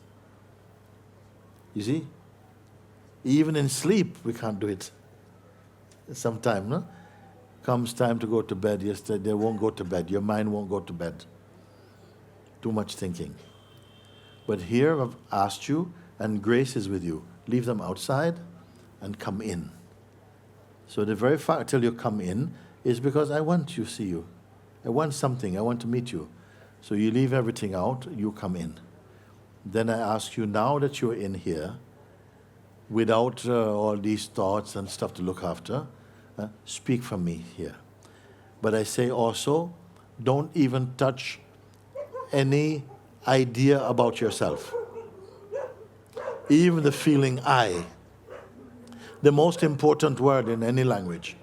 Speaker 2: You see? Even in sleep, we can't do it. Sometime, no? Comes time to go to bed, yesterday they won't go to bed. Your mind won't go to bed. Too much thinking. But here I've asked you, and grace is with you. Leave them outside and come in. So the very fact till you come in is because I want to see you. I want something. I want to meet you. So you leave everything out, you come in. Then I ask you, now that you're in here, without all these thoughts and stuff to look after, speak from me here. But I say also, don't even touch any idea about yourself. Even the feeling I. The most important word in any language.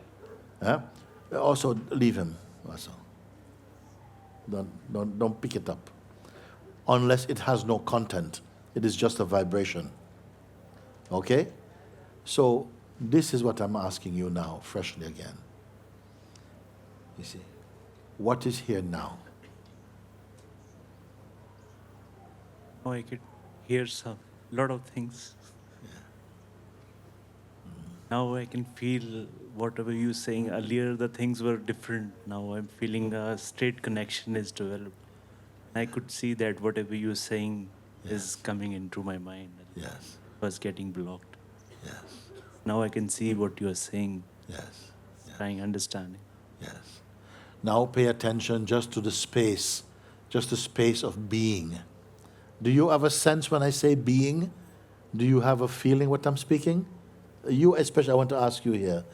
Speaker 2: Also leave him also. Don't pick it up. Unless it has no content. It is just a vibration. Okay? So this is what I'm asking you now, freshly again. You see, what is here now?
Speaker 5: Now I could hear some lot of things. Now I can feel whatever you were saying earlier, the things were different. Now I'm feeling a straight connection is developed. I could see that whatever you were saying is coming into my mind.
Speaker 2: Yes.
Speaker 5: Was getting blocked.
Speaker 2: Yes.
Speaker 5: Now I can see what you are saying.
Speaker 2: Yes.
Speaker 5: Trying understanding.
Speaker 2: Yes. Now pay attention just to the space of being. Do you have a sense when I say being? Do you have a feeling what I'm speaking? You especially, I want to ask you here,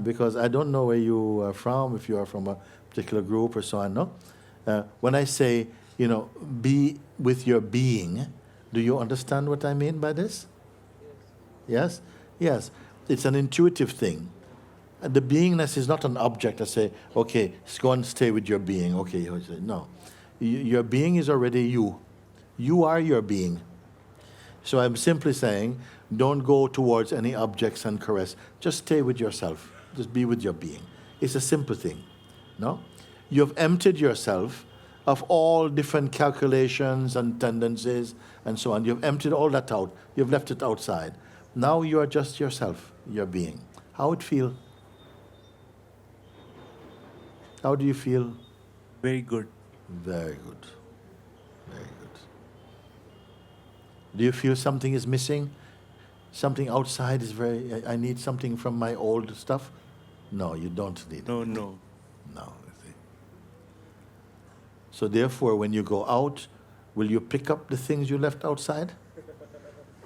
Speaker 2: because I don't know where you are from, if you are from a particular group or so on, no? When I say, be with your being, do you understand what I mean by this? Yes? Yes. It's an intuitive thing. The beingness is not an object. I say, okay, go and stay with your being. Okay, no. Your being is already you. You are your being. So I'm simply saying, don't go towards any objects and caress. Just stay with yourself. Just be with your being. It's a simple thing. No? You've emptied yourself of all different calculations and tendencies and so on. You've emptied all that out. You've left it outside. Now you are just yourself, your being. How it feel? How do you feel?
Speaker 5: Very good.
Speaker 2: Very good. Very good. Do you feel something is missing? Something outside is I need something from my old stuff? No, you don't need it.
Speaker 5: No.
Speaker 2: No. You see. So therefore, when you go out, will you pick up the things you left outside?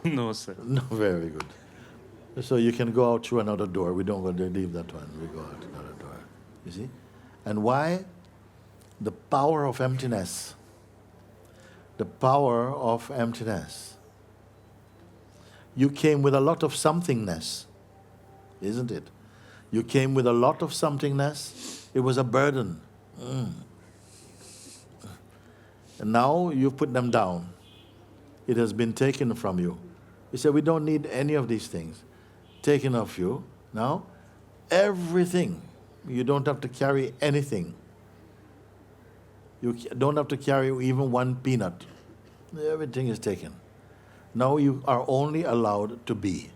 Speaker 5: No, sir.
Speaker 2: No, very good. So you can go out through another door. We don't want to leave that one. We go out another door. You see? And why? The power of emptiness. The power of emptiness. You came with a lot of somethingness, isn't it? You came with a lot of somethingness. It was a burden. And now you put them down. It has been taken from you. You say, we don't need any of these things. Taken off you. Now, everything, you don't have to carry anything. You don't have to carry even one peanut. Everything is taken. Now you are only allowed to be.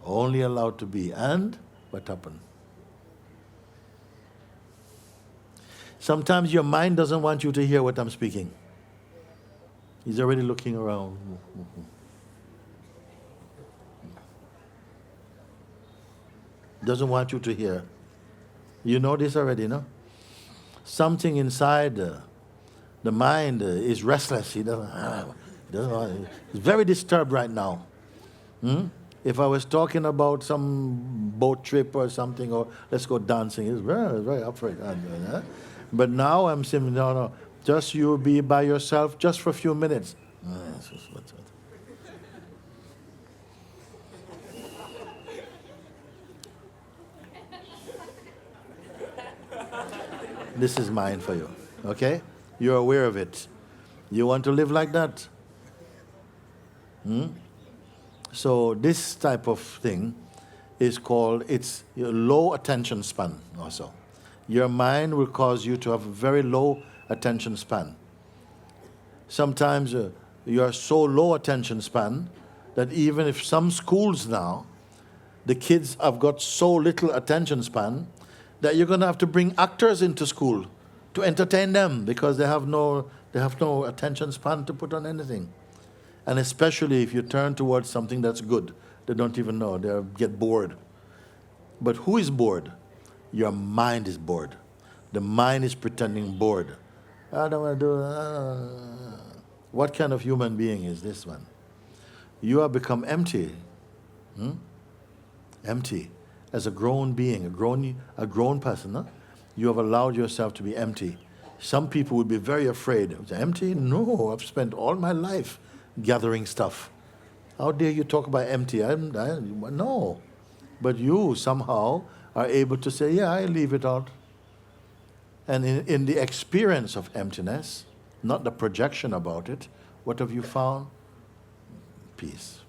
Speaker 2: Only allowed to be. And what happened? Sometimes your mind doesn't want you to hear what I'm speaking. He's already looking around. Doesn't want you to hear. You know this already, no? Something inside the mind is restless. He doesn't want, he's very disturbed right now. If I was talking about some boat trip or something, or let's go dancing, he's very, very up for it. But now I'm saying, no, just you be by yourself just for a few minutes. This is mine for you, okay? You're aware of it. You want to live like that? So this type of thing is called, it's your low attention span also. Your mind will cause you to have a very low attention span. Sometimes you are so low attention span that even if some schools now, the kids have got so little attention span that you're going to have to bring actors into school to entertain them because they have no attention span to put on anything. And especially if you turn towards something that's good, they don't even know, they get bored. But who is bored? Your mind is bored. The mind is pretending bored. I don't want to do What kind of human being is this one? You have become empty. Empty. As a grown being, a grown person, huh? You have allowed yourself to be empty. Some people would be very afraid. Empty? No, I've spent all my life gathering stuff. How dare you talk about empty? No. But you somehow are able to say, yeah, I leave it out. And in the experience of emptiness, not the projection about it, what have you found? Peace.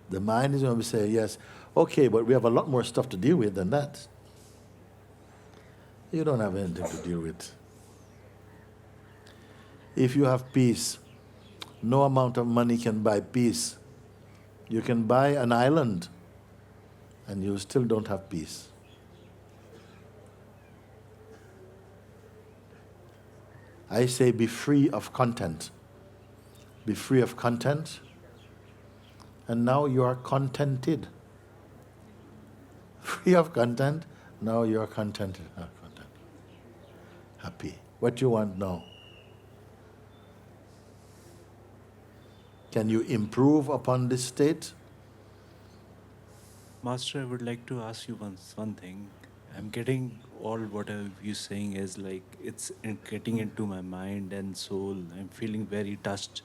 Speaker 2: The mind is going to say, yes, okay, but we have a lot more stuff to deal with than that. You don't have anything to deal with. If you have peace, no amount of money can buy peace. You can buy an island, and you still don't have peace. I say be free of content. Be free of content. And now you are contented. Free of content, now you are contented. Happy. What you want now? Can you improve upon this state?
Speaker 5: Master, I would like to ask you one thing. I'm getting all what you're saying is like it's getting into my mind and soul. I'm feeling very touched.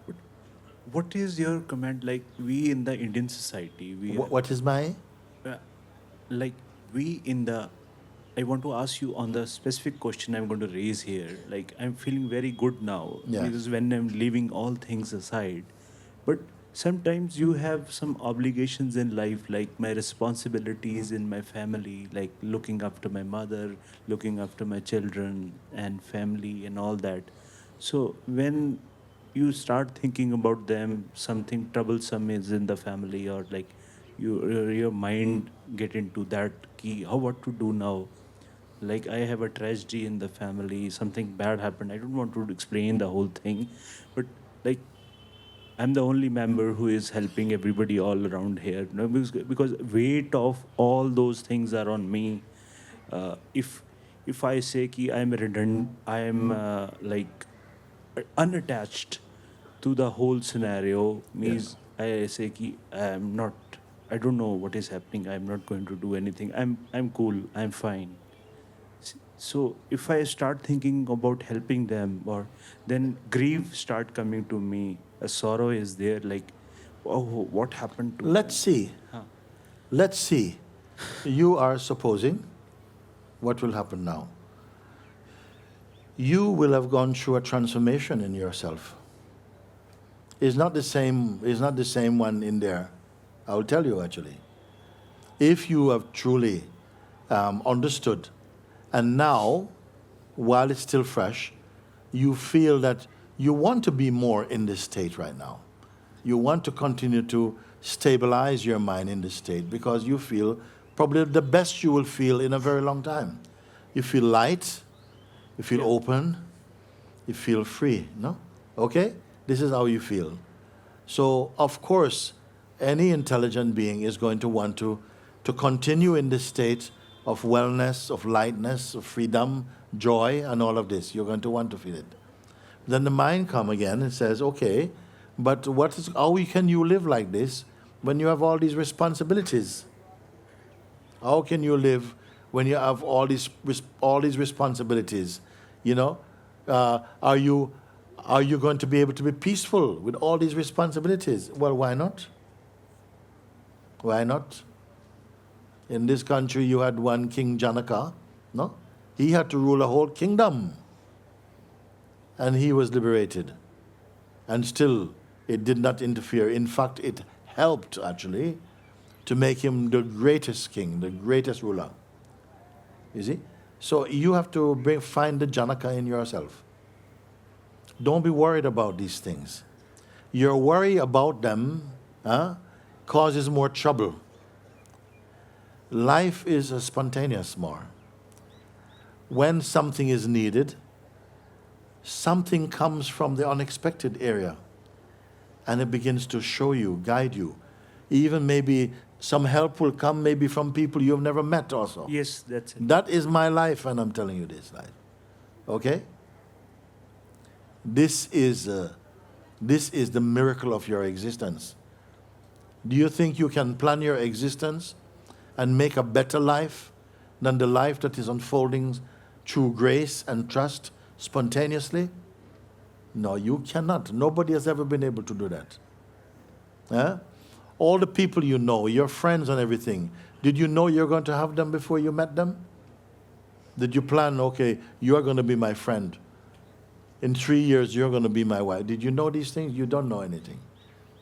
Speaker 5: But what is your comment? Like we in the Indian society,
Speaker 2: What is my?
Speaker 5: Like we in the. I want to ask you on the specific question I'm going to raise here. Like I'm feeling very good now because when I'm leaving all things aside, but sometimes you have some obligations in life, like my responsibilities in my family, like looking after my mother, looking after my children and family and all that. So when you start thinking about them, something troublesome is in the family, or like your mind get into that key, how what to do now? Like I have a tragedy in the family, something bad happened. I don't want to explain the whole thing, but like I'm the only member who is helping everybody all around here. No, because weight of all those things are on me. If I say ki I'm redundant, I'm like unattached to the whole scenario, means I say ki I'm not. I don't know what is happening. I'm not going to do anything. I'm cool. I'm fine. So if I start thinking about helping them, or then grief start coming to me, a sorrow is there, like, oh, what happened to
Speaker 2: Let's see. Let's see. You are supposing what will happen now. you will have gone through a transformation in yourself. It's not the same one in there. I will tell you actually. If you have truly understood, and now, while it's still fresh, you feel that you want to be more in this state right now. You want to continue to stabilize your mind in this state because you feel probably the best you will feel in a very long time. You feel light, you feel open, you feel free, no? Okay? This is how you feel. So, of course, any intelligent being is going to want to continue in this state of wellness, of lightness, of freedom, joy, and all of this. You're going to want to feel it. Then the mind comes again and says, okay, but how can you live like this when you have all these responsibilities? How can you live when you have all these responsibilities? You know, are you going to be able to be peaceful with all these responsibilities? Well, why not? Why not? In this country, you had one King Janaka, no? He had to rule a whole kingdom. And he was liberated. And still, it did not interfere. In fact, it helped, actually, to make him the greatest king, the greatest ruler. You see? So you have to find the Janaka in yourself. Don't be worried about these things. Your worry about them causes more trouble. Life is spontaneous more. When something is needed, something comes from the unexpected area and it begins to show you, guide you. Even maybe some help will come maybe from people you've never met also.
Speaker 5: Yes, that's it.
Speaker 2: That is my life and I'm telling you this life. Okay? This is the miracle of your existence. Do you think you can plan your existence and make a better life than the life that is unfolding through grace and trust spontaneously? No, you cannot. Nobody has ever been able to do that. All the people you know, your friends and everything, did you know you're going to have them before you met them? Did you plan, okay, you are going to be my friend. In 3 years, you're going to be my wife. Did you know these things? You don't know anything.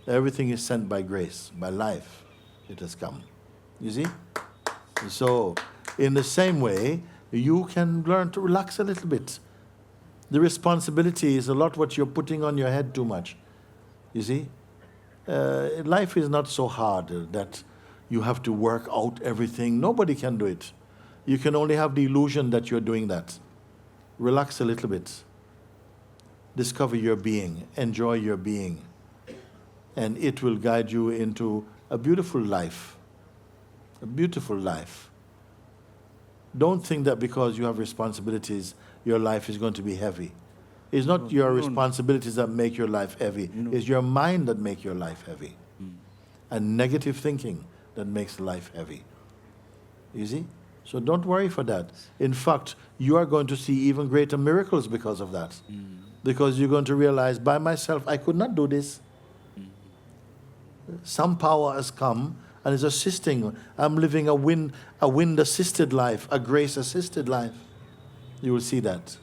Speaker 2: Everything is sent by grace, by life. It has come. You see? So, in the same way, you can learn to relax a little bit. The responsibility is a lot what you're putting on your head too much. You see? Life is not so hard that you have to work out everything. Nobody can do it. You can only have the illusion that you're doing that. Relax a little bit. Discover your being. Enjoy your being. And it will guide you into a beautiful life. A beautiful life. Don't think that because you have responsibilities, your life is going to be heavy. It's not your responsibilities that make your life heavy. It's your mind that makes your life heavy. And negative thinking that makes life heavy. You see? So don't worry for that. In fact, you are going to see even greater miracles because of that. Because you're going to realize, by myself, I could not do this. Some power has come and is assisting. I'm living a wind-assisted life, a grace-assisted life. You will see that.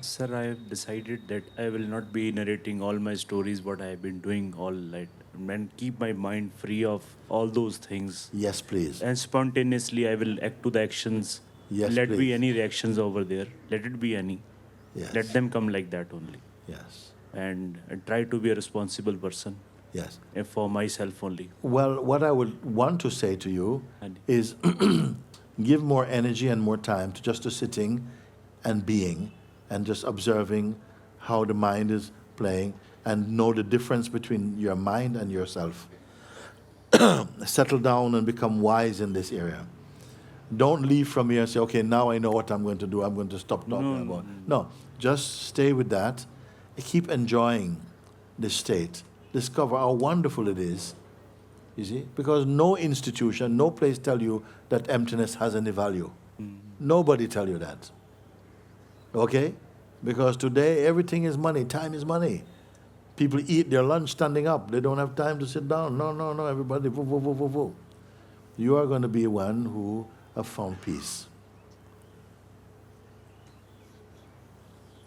Speaker 5: Sir, I have decided that I will not be narrating all my stories, what I have been doing all night, and keep my mind free of all those things.
Speaker 2: Yes, please.
Speaker 5: And spontaneously, I will act to the actions.
Speaker 2: Yes,
Speaker 5: Let
Speaker 2: please.
Speaker 5: be any reactions over there. Let it be any.
Speaker 2: Yes.
Speaker 5: Let them come like that only.
Speaker 2: Yes.
Speaker 5: And try to be a responsible person.
Speaker 2: Yes.
Speaker 5: And for myself only.
Speaker 2: Well, what I would want to say to you is give more energy and more time to just to sitting and being and just observing how the mind is playing and know the difference between your mind and yourself. Settle down and become wise in this area. Don't leave from here and say, okay, now I know what I'm going to do. I'm going to stop talking about it. No, just stay with that. Keep enjoying this state. Discover how wonderful it is. You see? Because no institution, no place tell you that emptiness has any value. Nobody tell you that. Okay? Because today everything is money. Time is money. People eat their lunch standing up. They don't have time to sit down. No. Everybody, woo, woo, woo, woo, woo. You are going to be one who have found peace.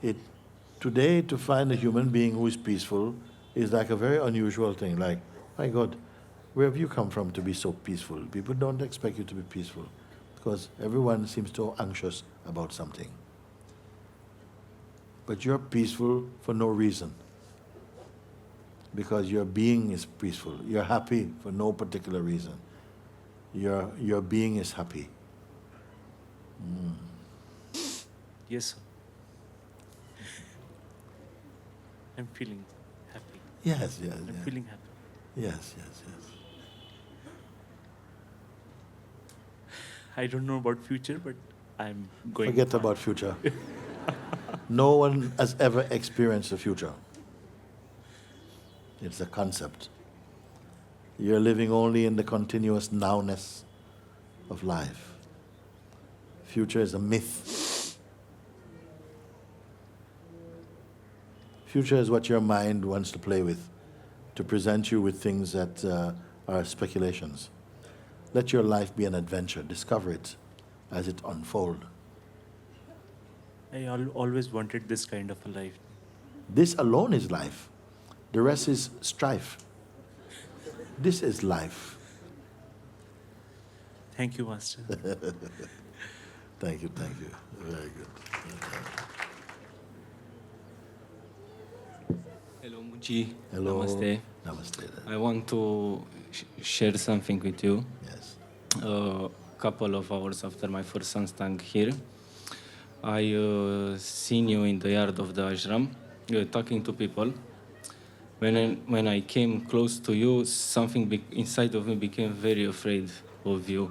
Speaker 2: It, today, to find a human being who is peaceful is like a very unusual thing. Like, my God, where have you come from to be so peaceful? People don't expect you to be peaceful because everyone seems so anxious about something. But you're peaceful for no reason, because your being is peaceful. You're happy for no particular reason. Your being is happy.
Speaker 5: Yes, sir. I'm feeling happy.
Speaker 2: Yes, yes,
Speaker 5: I'm
Speaker 2: yes.
Speaker 5: feeling happy.
Speaker 2: Yes, yes, yes.
Speaker 5: I don't know about future, but I'm going.
Speaker 2: Forget
Speaker 5: fine.
Speaker 2: about future. No one has ever experienced the future. It's a concept. You're living only in the continuous nowness of life. Future is a myth. Future is what your mind wants to play with, to present you with things that are speculations. Let your life be an adventure. Discover it as it unfolds.
Speaker 5: I always wanted this kind of a life.
Speaker 2: This alone is life. The rest is strife. This is life.
Speaker 5: Thank you, Master.
Speaker 2: Thank you, thank you. Very good.
Speaker 6: Hello, Mooji.
Speaker 2: Hello.
Speaker 6: Namaste.
Speaker 2: Namaste.
Speaker 6: I want to share something with you.
Speaker 2: Yes.
Speaker 6: A couple of hours after my first satsang here, I seen you in the yard of the ashram, talking to people. When I came close to you, something inside of me became very afraid of you,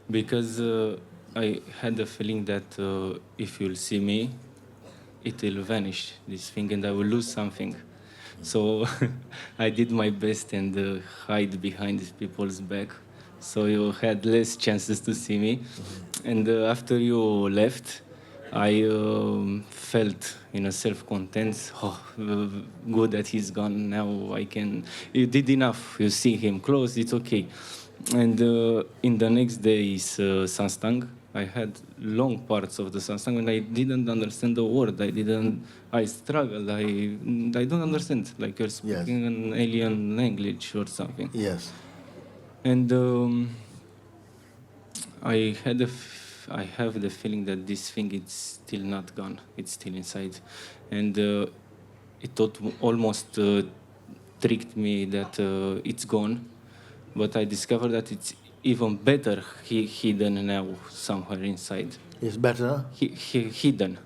Speaker 6: because I had the feeling that if you'll see me, it will vanish, this thing, and I will lose something. So I did my best and hide behind these people's back, so you had less chances to see me. And after you left, I felt self-content. Oh, good that he's gone. Now I can. You did enough. You see him close. It's okay. And in the next day's satsang, I had long parts of the satsang and I didn't understand the word. I struggled. I don't understand. Like you're speaking an alien language or something.
Speaker 2: Yes.
Speaker 6: And I have the feeling that this thing is still not gone. It's still inside, and almost tricked me that it's gone. But I discovered that it's even better hidden now somewhere inside.
Speaker 2: It's better?
Speaker 6: Hidden.
Speaker 2: Hidden.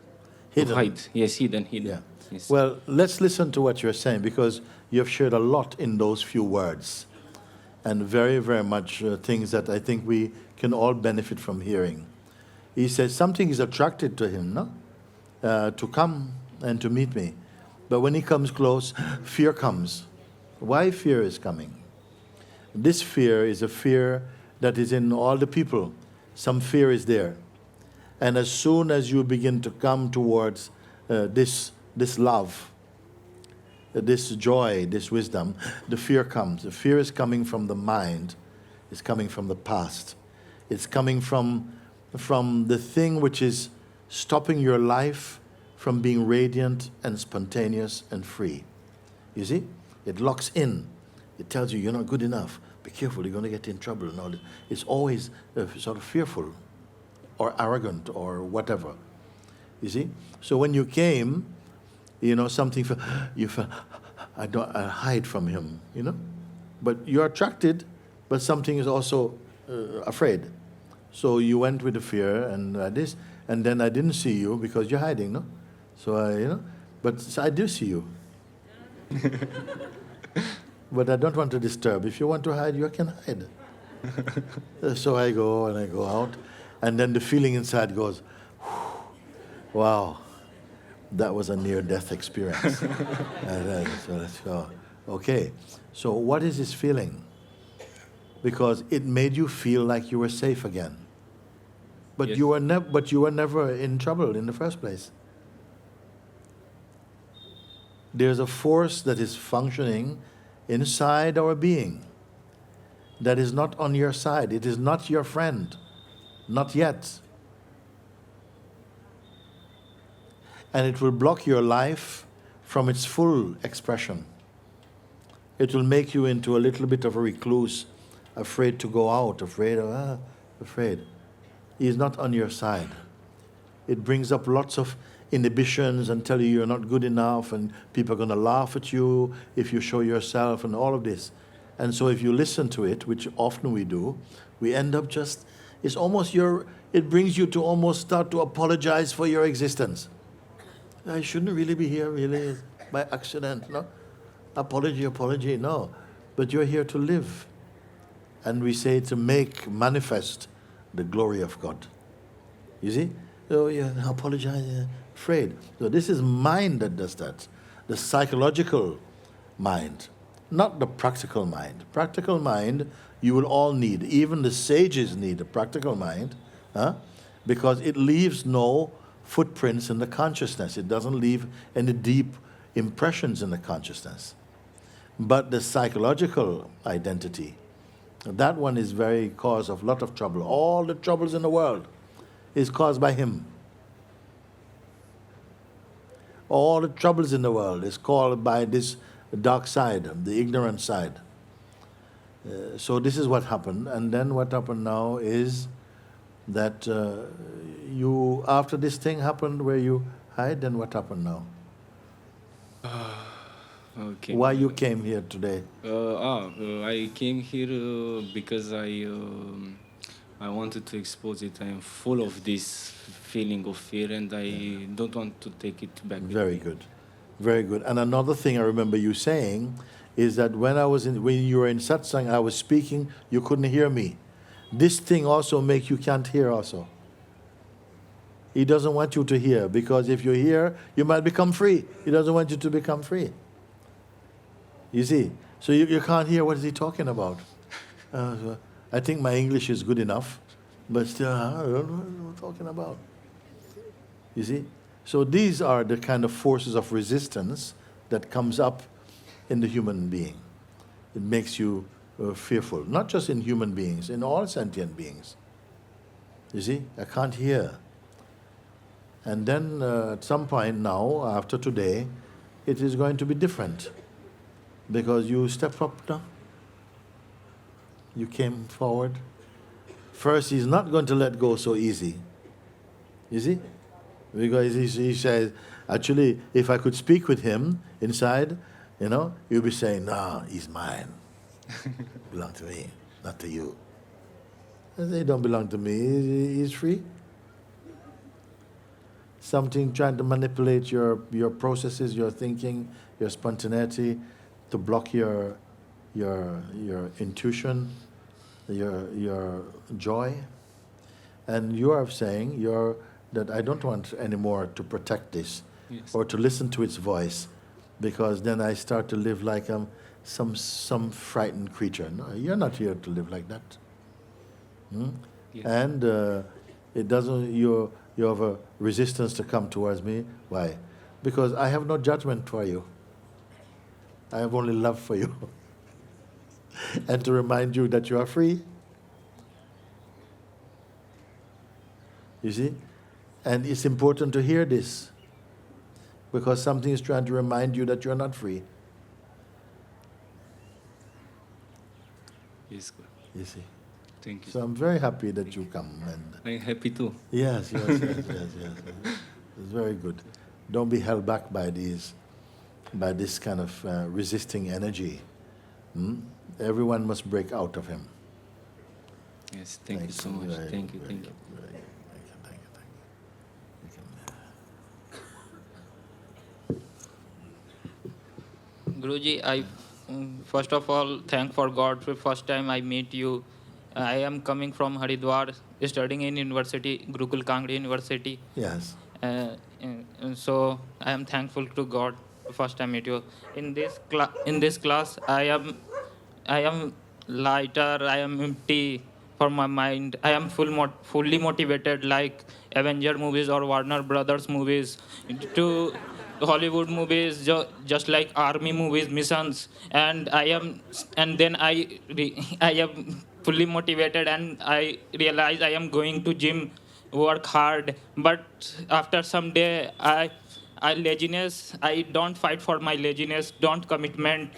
Speaker 6: To hide. Yes, hidden.
Speaker 2: Yeah.
Speaker 6: Yes.
Speaker 2: Well, let's listen to what you're saying, because you've shared a lot in those few words, and very, very much things that I think we can all benefit from hearing. He says something is attracted to him, no? To come and to meet me. But when he comes close, fear comes. Why fear is coming? This fear is a fear that is in all the people. Some fear is there. And as soon as you begin to come towards this love, this joy, this wisdom, the fear comes. The fear is coming from the mind. It's coming from the past. It's coming from the thing which is stopping your life from being radiant and spontaneous and free. You see? It locks in. It tells you you're not good enough. Be careful, you're going to get in trouble and all that. It's always sort of fearful or arrogant or whatever. You see? So when you came, something you felt, I hide from him, But you're attracted, but something is also afraid. So you went with the fear and this, and then I didn't see you because you're hiding, no? So but I do see you. But I don't want to disturb. If you want to hide, you can hide. So I go and I go out, and then the feeling inside goes, wow, that was a near-death experience. So let's go. Okay, so what is this feeling? Because it made you feel like you were safe again. But
Speaker 6: yes.
Speaker 2: you were never in trouble in the first place. There's a force that is functioning inside our being that is not on your side. It is not your friend. Not yet. and it will block your life from its full expression. It will make you into a little bit of a recluse, afraid to go out, afraid. He is not on your side. It brings up lots of inhibitions and tell you you're not good enough, and people are going to laugh at you if you show yourself, and all of this. And so if you listen to it, which often we do, we end up just, it's almost it brings you to almost start to apologize for your existence. I shouldn't really be here, really, by accident, no? Apology, no. But you're here to live. And we say to make manifest the glory of God. You see? So you apologize, afraid. So this is mind that does that. The psychological mind, not the practical mind. Practical mind you will all need. Even the sages need a practical mind, because it leaves no footprints in the consciousness. It doesn't leave any deep impressions in the consciousness. But the psychological identity, that one is very cause of a lot of trouble. All the troubles in the world is caused by him. All the troubles in the world is caused by this dark side, the ignorant side. So this is what happened. And then what happened now is that you, after this thing happened where you hide, then what happened now?
Speaker 6: Okay.
Speaker 2: Why you came here today?
Speaker 6: I came here because I wanted to expose it. I am full of this feeling of fear, and I don't want to take it back.
Speaker 2: Very good. Very good. And another thing I remember you saying is that when you were in satsang, I was speaking, you couldn't hear me. This thing also makes you can't hear also. He doesn't want you to hear, because if you hear, you might become free. He doesn't want you to become free. You see? So you can't hear what is he talking about. I think my English is good enough, but still, I don't know what he's talking about. You see? So these are the kind of forces of resistance that comes up in the human being. It makes you fearful, not just in human beings, in all sentient beings. You see? I can't hear. And then at some point now, after today, it is going to be different. Because you step up now. You came forward. First, he's not going to let go so easy. You see? Because he says, actually, if I could speak with him inside, you'll be saying, no, he's mine. Belong to me, not to you. They don't belong to me. He's free. Something trying to manipulate your processes, your thinking, your spontaneity, to block your intuition, your joy. And you are saying that I don't want anymore to protect this,
Speaker 6: yes,
Speaker 2: or to listen to its voice, because then I start to live like some frightened creature. No, you're not here to live like that. Yes. And it doesn't. You have a resistance to come towards me. Why? Because I have no judgment for you. I have only love for you. And to remind you that you are free. You see? And it's important to hear this, because something is trying to remind you that you're not free.
Speaker 6: Yes, good.
Speaker 2: You see?
Speaker 6: Thank you.
Speaker 2: So I'm very happy that you come. And
Speaker 6: I'm happy too.
Speaker 2: yes. It's very good. Don't be held back by this kind of resisting energy. Everyone must break out of him.
Speaker 6: Yes, thank you so much. Thank you.
Speaker 2: Thank you.
Speaker 7: Guruji, I first of all thank for God for first time I meet you. I am coming from Haridwar, studying in university, Gurukul Kangri University.
Speaker 2: Yes.
Speaker 7: So I am thankful to God first time meet you. In this class, I am lighter. I am empty for my mind. I am fully motivated, like Avenger movies or Warner Brothers movies, to Hollywood movies, just like army movies, missions. And then I am fully motivated, and I realize I am going to gym, work hard. But after some day, I laziness. I don't fight for my laziness. Don't commitment.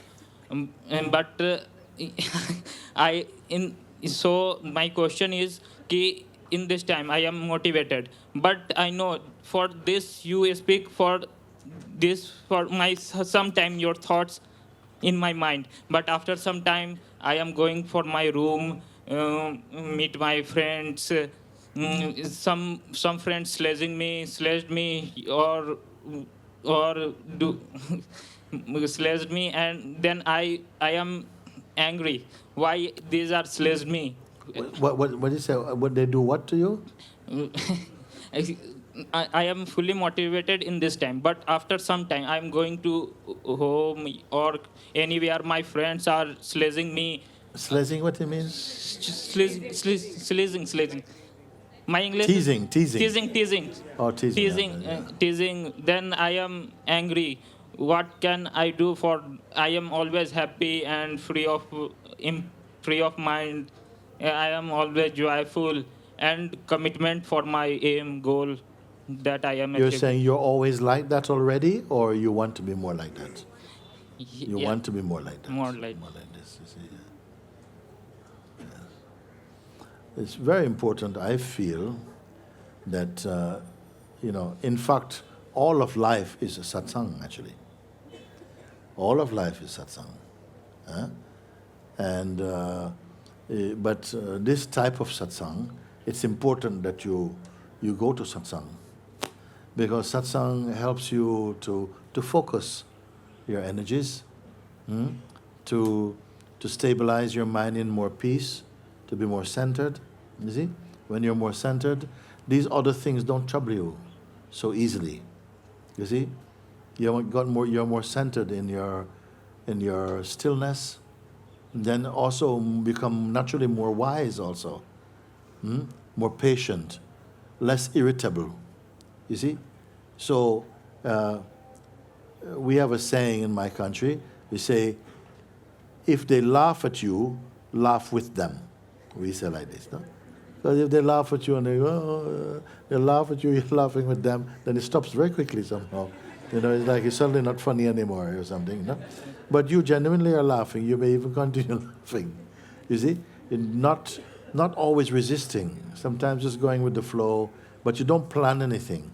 Speaker 7: But I in so my question is कि in this time I am motivated, but I know for this you speak for this for my sometime your thoughts in my mind, but after some time I am going for my room, meet my friends, some friends slashed me or do slashed me, and then I am angry why these are slashed me.
Speaker 2: What do you say? What they do what to you?
Speaker 7: I, I am fully motivated in this time, but after some time I'm going to home or anywhere my friends are slashing me.
Speaker 2: Slashing, what it means?
Speaker 7: Slashing. My English is
Speaker 2: Teasing.
Speaker 7: teasing.
Speaker 2: Oh, teasing. Yeah.
Speaker 7: Teasing. Then I am angry. What can I do for? I am always happy and free of mind. I am always joyful and commitment for my aim goal that I am
Speaker 2: You're
Speaker 7: achieving.
Speaker 2: saying you're always like that already, or you want to be more like that? You
Speaker 7: Yeah,
Speaker 2: want to be more like that.
Speaker 7: more like
Speaker 2: this. You see. It's very important, I feel, that, in fact, all of life is a satsang, actually. All of life is satsang. And, but this type of satsang, it's important that you go to satsang. Because satsang helps you to focus your energies, to stabilize your mind in more peace, to be more centered. You see, when you're more centered, these other things don't trouble you so easily. You see, you're more centered in your stillness. Then also become naturally more wise. Also, more patient, less irritable. You see, so we have a saying in my country. We say, if they laugh at you, laugh with them. We say like this, no? Because if they laugh at you and they laugh at you, you're laughing with them, then it stops very quickly somehow. It's like it's suddenly not funny anymore or something, no? But you genuinely are laughing. You may even continue laughing. You see, not always resisting. Sometimes just going with the flow, but you don't plan anything.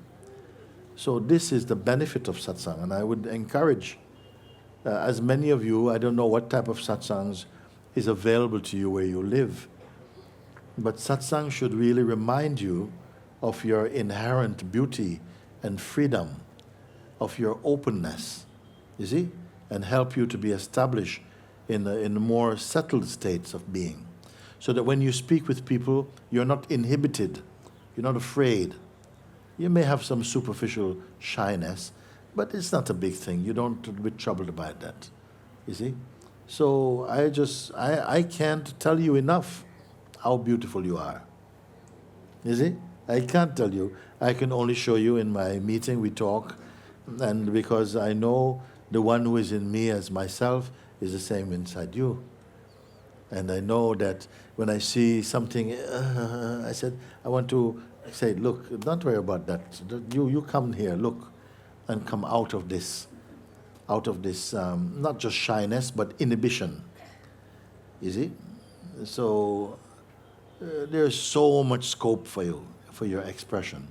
Speaker 2: So this is the benefit of satsang, and I would encourage as many of you. I don't know what type of satsangs is available to you where you live. But satsang should really remind you of your inherent beauty and freedom, of your openness, you see, and help you to be established in more settled states of being. So that when you speak with people, you're not inhibited, you're not afraid. You may have some superficial shyness, but it's not a big thing. You don't be troubled by that, you see. So I can't tell you enough how beautiful you are. You see? I can't tell you. I can only show you in my meeting, we talk, and because I know the one who is in me as myself is the same inside you. And I know that when I see something, I want to say, look, don't worry about that. You come here, look, and come out of this, not just shyness, but inhibition. You see? So there's so much scope for you, for your expression.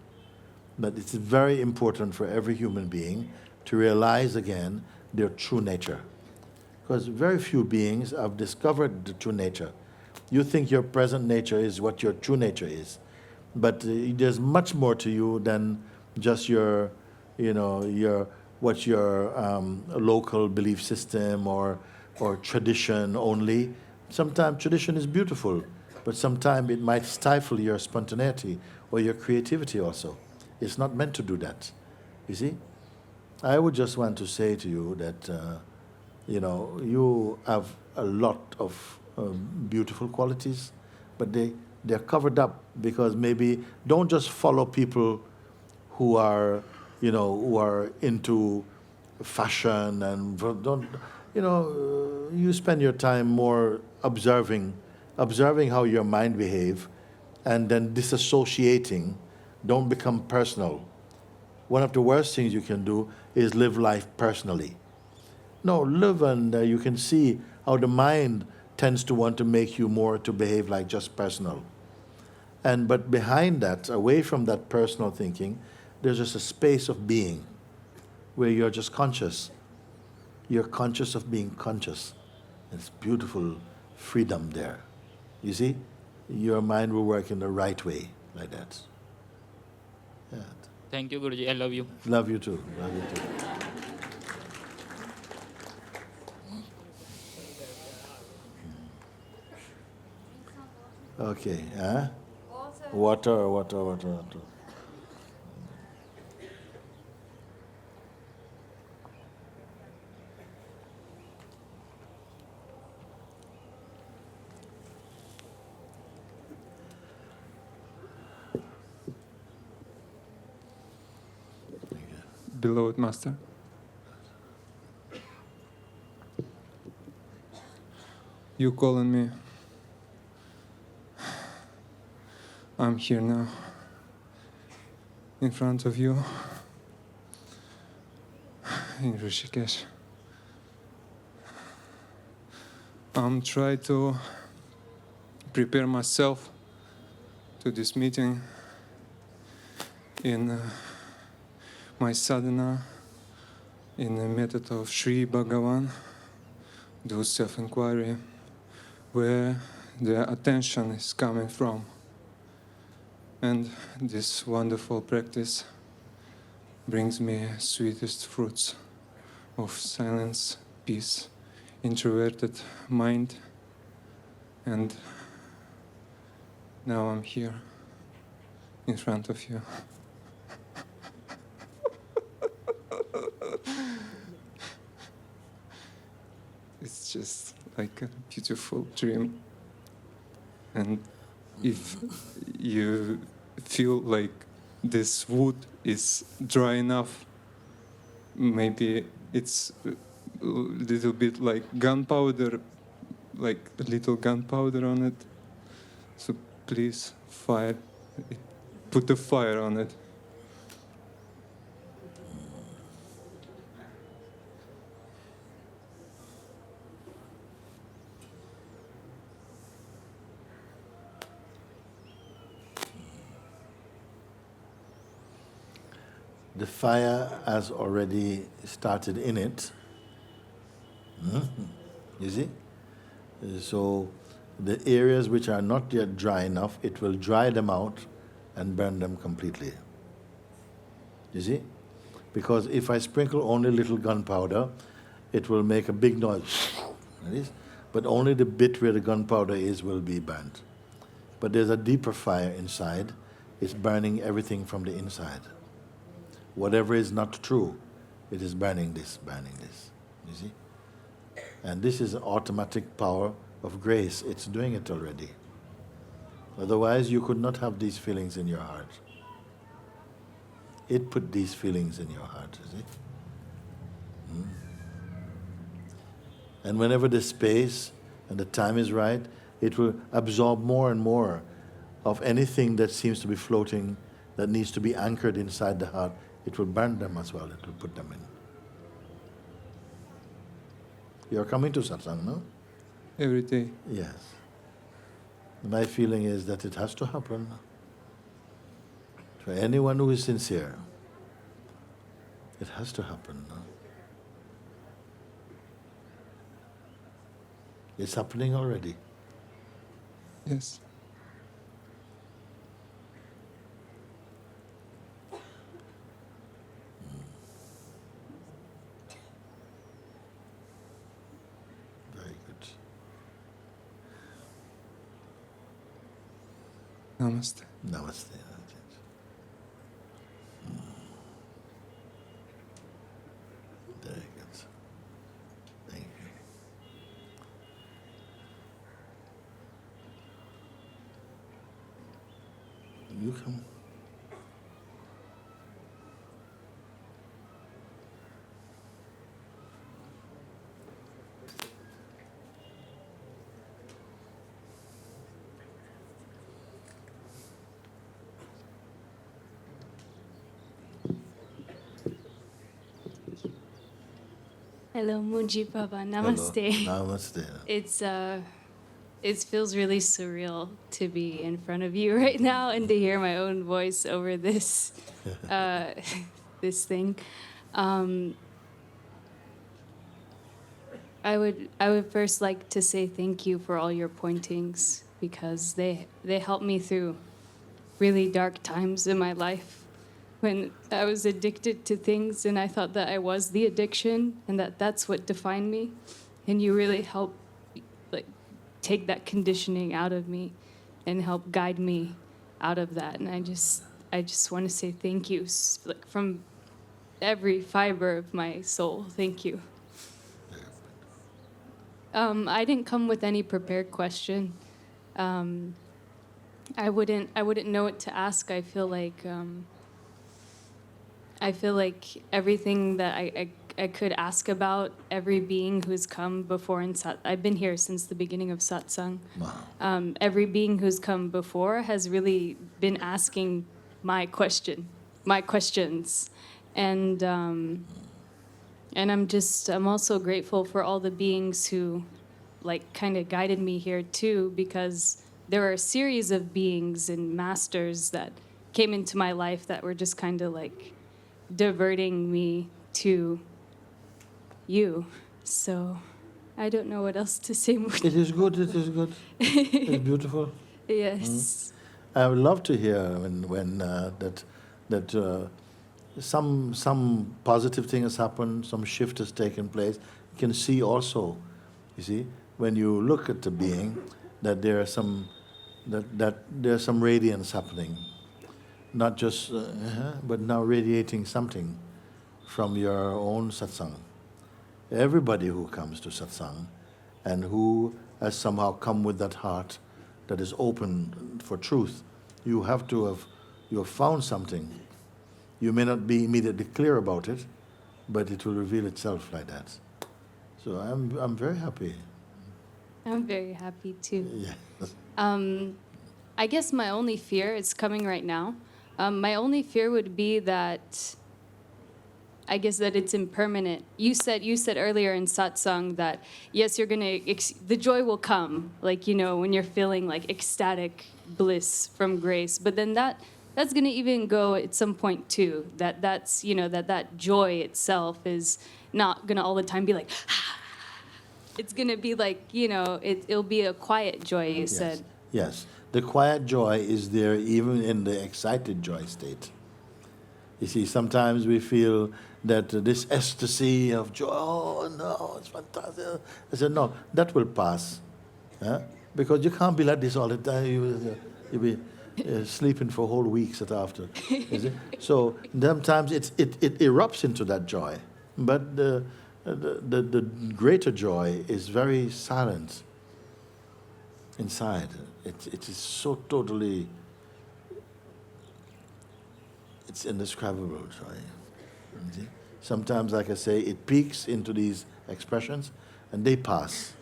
Speaker 2: But it's very important for every human being to realize again their true nature. Because very few beings have discovered the true nature. You think your present nature is what your true nature is. But there's much more to you than just your local belief system or tradition only. Sometimes tradition is beautiful, but sometimes it might stifle your spontaneity or your creativity also. It's not meant to do that, you see? I would just want to say to you that, you have a lot of beautiful qualities, but they're covered up because maybe don't just follow people who are into fashion and you spend your time more observing how your mind behave, and then disassociating. Don't become personal. one of the worst things you can do is live life personally. No, live and you can see how the mind tends to want to make you more to behave like just personal. But behind that, away from that personal thinking, there's just a space of being where you're just conscious. You're conscious of being conscious. It's beautiful freedom there. You see? Your mind will work in the right way, like that. Yeah.
Speaker 7: Thank you, Guruji. I love you.
Speaker 2: Love you too. Love you too. Okay, huh? Water.
Speaker 8: Beloved Master, you calling me. I'm here now, in front of you, in Rishikesh. I'm trying to prepare myself to this meeting in my sadhana, in the method of Sri Bhagavan, do self-inquiry, where the attention is coming from. And this wonderful practice brings me sweetest fruits of silence, peace, introverted mind. And now I'm here in front of you. It's just like a beautiful dream. And if you feel like this wood is dry enough, maybe it's a little bit like gunpowder, like a little gunpowder on it. So please put a fire on it.
Speaker 2: The fire has already started in it. You see? So the areas which are not yet dry enough, it will dry them out and burn them completely. You see? Because if I sprinkle only little gunpowder, it will make a big noise. But only the bit where the gunpowder is will be burnt. But there's a deeper fire inside. It's burning everything from the inside. Whatever is not true, it is burning this. You see? And this is automatic power of grace. It's doing it already. Otherwise, you could not have these feelings in your heart. It put these feelings in your heart, you see? And whenever the space and the time is right, it will absorb more and more of anything that seems to be floating, that needs to be anchored inside the heart. It will burn them as well. It will put them in. You are coming to satsang, no?
Speaker 8: Every day.
Speaker 2: Yes. My feeling is that it has to happen. For anyone who is sincere, it has to happen. No? It's happening already.
Speaker 8: Yes.
Speaker 2: Very good.
Speaker 8: Namaste.
Speaker 2: Namaste. Very good. Thank you. You come.
Speaker 1: Hello, Mooji Baba.
Speaker 2: Hello.
Speaker 1: Namaste.
Speaker 2: Namaste.
Speaker 1: It feels really surreal to be in front of you right now and to hear my own voice over this this thing. I would first like to say thank you for all your pointings, because they helped me through really dark times in my life when I was addicted to things and I thought that I was the addiction and that that's what defined me. And you really helped like take that conditioning out of me and help guide me out of that. And I just want to say thank you, like from every fiber of my soul. Thank you. I didn't come with any prepared question. I wouldn't know what to ask. I feel like everything that I could ask about every being who's come before in I've been here since the beginning of satsang.
Speaker 2: Wow.
Speaker 1: Every being who's come before has really been asking my questions, and I'm also grateful for all the beings who like kind of guided me here too, because there are a series of beings and masters that came into my life that were just kind of like diverting me to you. So I don't know what else to say more.
Speaker 2: It is good, it is good. It's beautiful.
Speaker 1: Yes.
Speaker 2: I would love to hear when some positive thing has happened, some shift has taken place. You can see also, you see, when you look at the being, that there are some there's some radiance happening, not just but now radiating something from your own satsang. Everybody who comes to satsang and who has somehow come with that heart that is open for truth, you have found something. You may not be immediately clear about it, but it will reveal itself like that. So I'm very happy.
Speaker 1: I'm very happy too.
Speaker 2: Yeah.
Speaker 1: I guess my only fear is coming right now. My only fear would be that I guess that it's impermanent. You said earlier in satsang that yes, you're gonna the joy will come, like when you're feeling like ecstatic bliss from grace. But then that's gonna even go at some point too. That's that joy itself is not gonna all the time be like. It's gonna be like it'll be a quiet joy. You said.
Speaker 2: Yes, the quiet joy is there even in the excited joy state. You see, sometimes we feel that this ecstasy of joy, oh no, it's fantastic. I said, no, that will pass. Because you can't be like this all the time. You'll be sleeping for whole weeks after. So sometimes it erupts into that joy. But the greater joy is very silent inside. It is so totally, it's indescribable joy. Sometimes, like I say, it peaks into these expressions and they pass.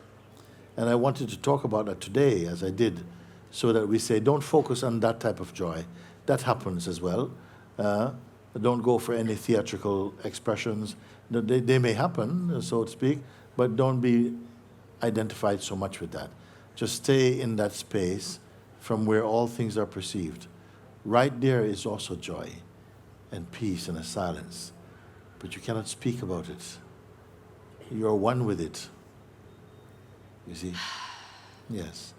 Speaker 2: And I wanted to talk about that today, as I did, so that we say, don't focus on that type of joy. That happens as well. Don't go for any theatrical expressions. They may happen, so to speak, but don't be identified so much with that. Just stay in that space from where all things are perceived. Right there is also joy and peace and a silence, but you cannot speak about it. You are one with it. You see? Yes.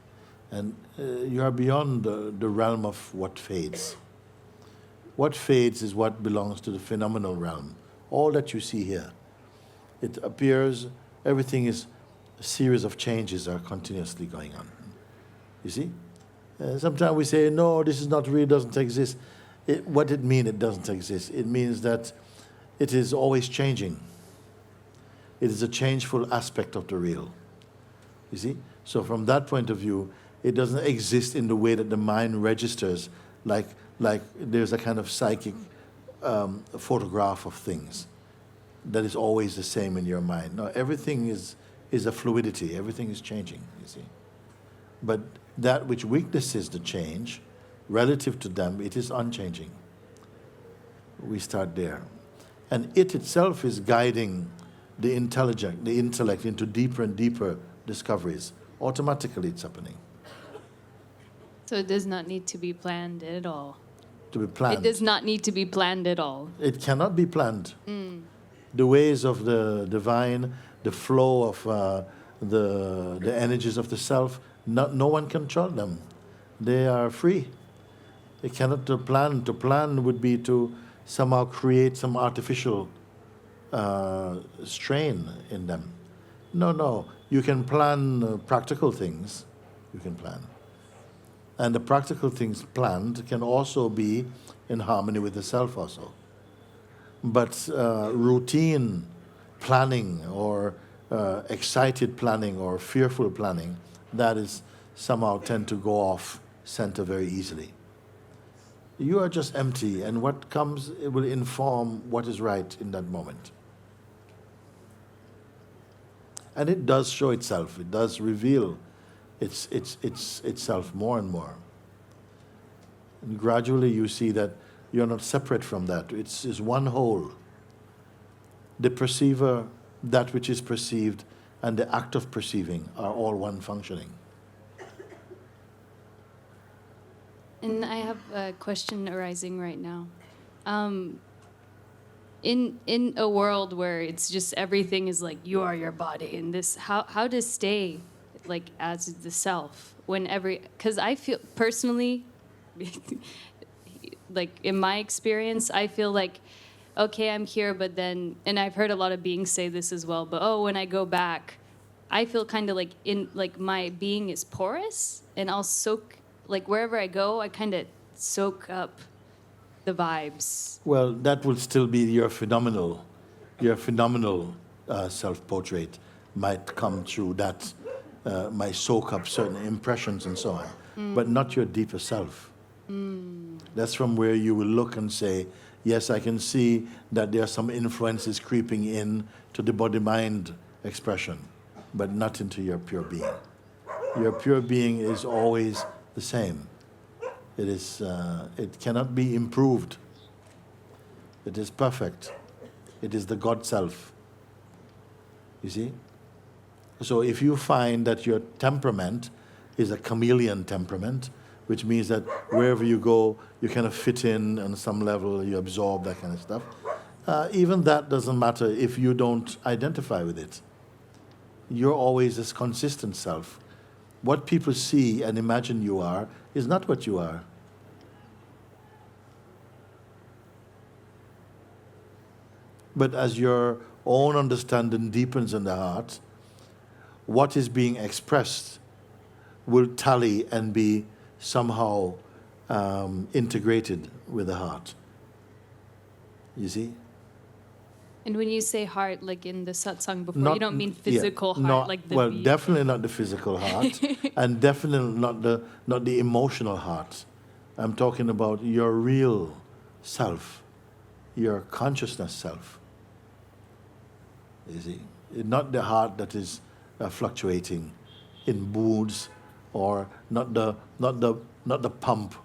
Speaker 2: And you are beyond the realm of what fades. What fades is what belongs to the phenomenal realm. All that you see here, it appears, everything is, a series of changes are continuously going on. You see? Sometimes we say, no, this is not real, doesn't exist. What it means it doesn't exist? It means that it is always changing. It is a changeful aspect of the real. You see? So from that point of view, it doesn't exist in the way that the mind registers, like there's a kind of psychic photograph of things that is always the same in your mind. No, everything is a fluidity. Everything is changing, you see. But that which witnesses the change, relative to them, it is unchanging. We start there. And it itself is guiding the intellect into deeper and deeper discoveries. Automatically it's happening.
Speaker 1: So it does not need to be planned at all.
Speaker 2: To be planned.
Speaker 1: It does not need to be planned at all.
Speaker 2: It cannot be planned. The ways of the divine, the flow of the energies of the self, no one can control them. They are free. They cannot plan. To plan would be to somehow create some artificial strain in them. No. You can plan practical things. You can plan. And the practical things planned can also be in harmony with the self also. But routine planning or excited planning or fearful planning, that is somehow tend to go off center very easily. You are just empty, and what comes, it will inform what is right in that moment. And it does show itself, it does reveal itself more and more. And gradually you see that you're not separate from that. It's one whole. The perceiver, that which is perceived, and the act of perceiving are all one functioning.
Speaker 1: And I have a question arising right now. In a world where it's just everything is like you are your body, and this, how to stay like as the self when because I feel personally, like in my experience, I feel like, okay, I'm here, but then, and I've heard a lot of beings say this as well, but when I go back, I feel kind of like my being is porous, and I'll soak, like wherever I go, I kind of soak up the vibes.
Speaker 2: Well, that will still be your phenomenal self-portrait might come through that, might soak up certain impressions and so on, but not your deeper self. That's from where you will look and say, yes, I can see that there are some influences creeping in to the body-mind expression, but not into your pure being. Your pure being is always the same. It is. It cannot be improved. It is perfect. It is the God self. You see? So if you find that your temperament is a chameleon temperament, which means that wherever you go, you kind of fit in on some level, you absorb that kind of stuff. Even that doesn't matter if you don't identify with it. You're always this consistent self. What people see and imagine you are is not what you are. But as your own understanding deepens in the heart, what is being expressed will tally and be somehow integrated with the heart. You see?
Speaker 1: And when you say heart, like in the satsang before, you don't mean physical heart,
Speaker 2: not,
Speaker 1: like the
Speaker 2: well,
Speaker 1: beat.
Speaker 2: definitely not the physical heart, and definitely not the emotional heart. I'm talking about your real self, your consciousness self. You see, not the heart that is fluctuating in moods, or not the pump.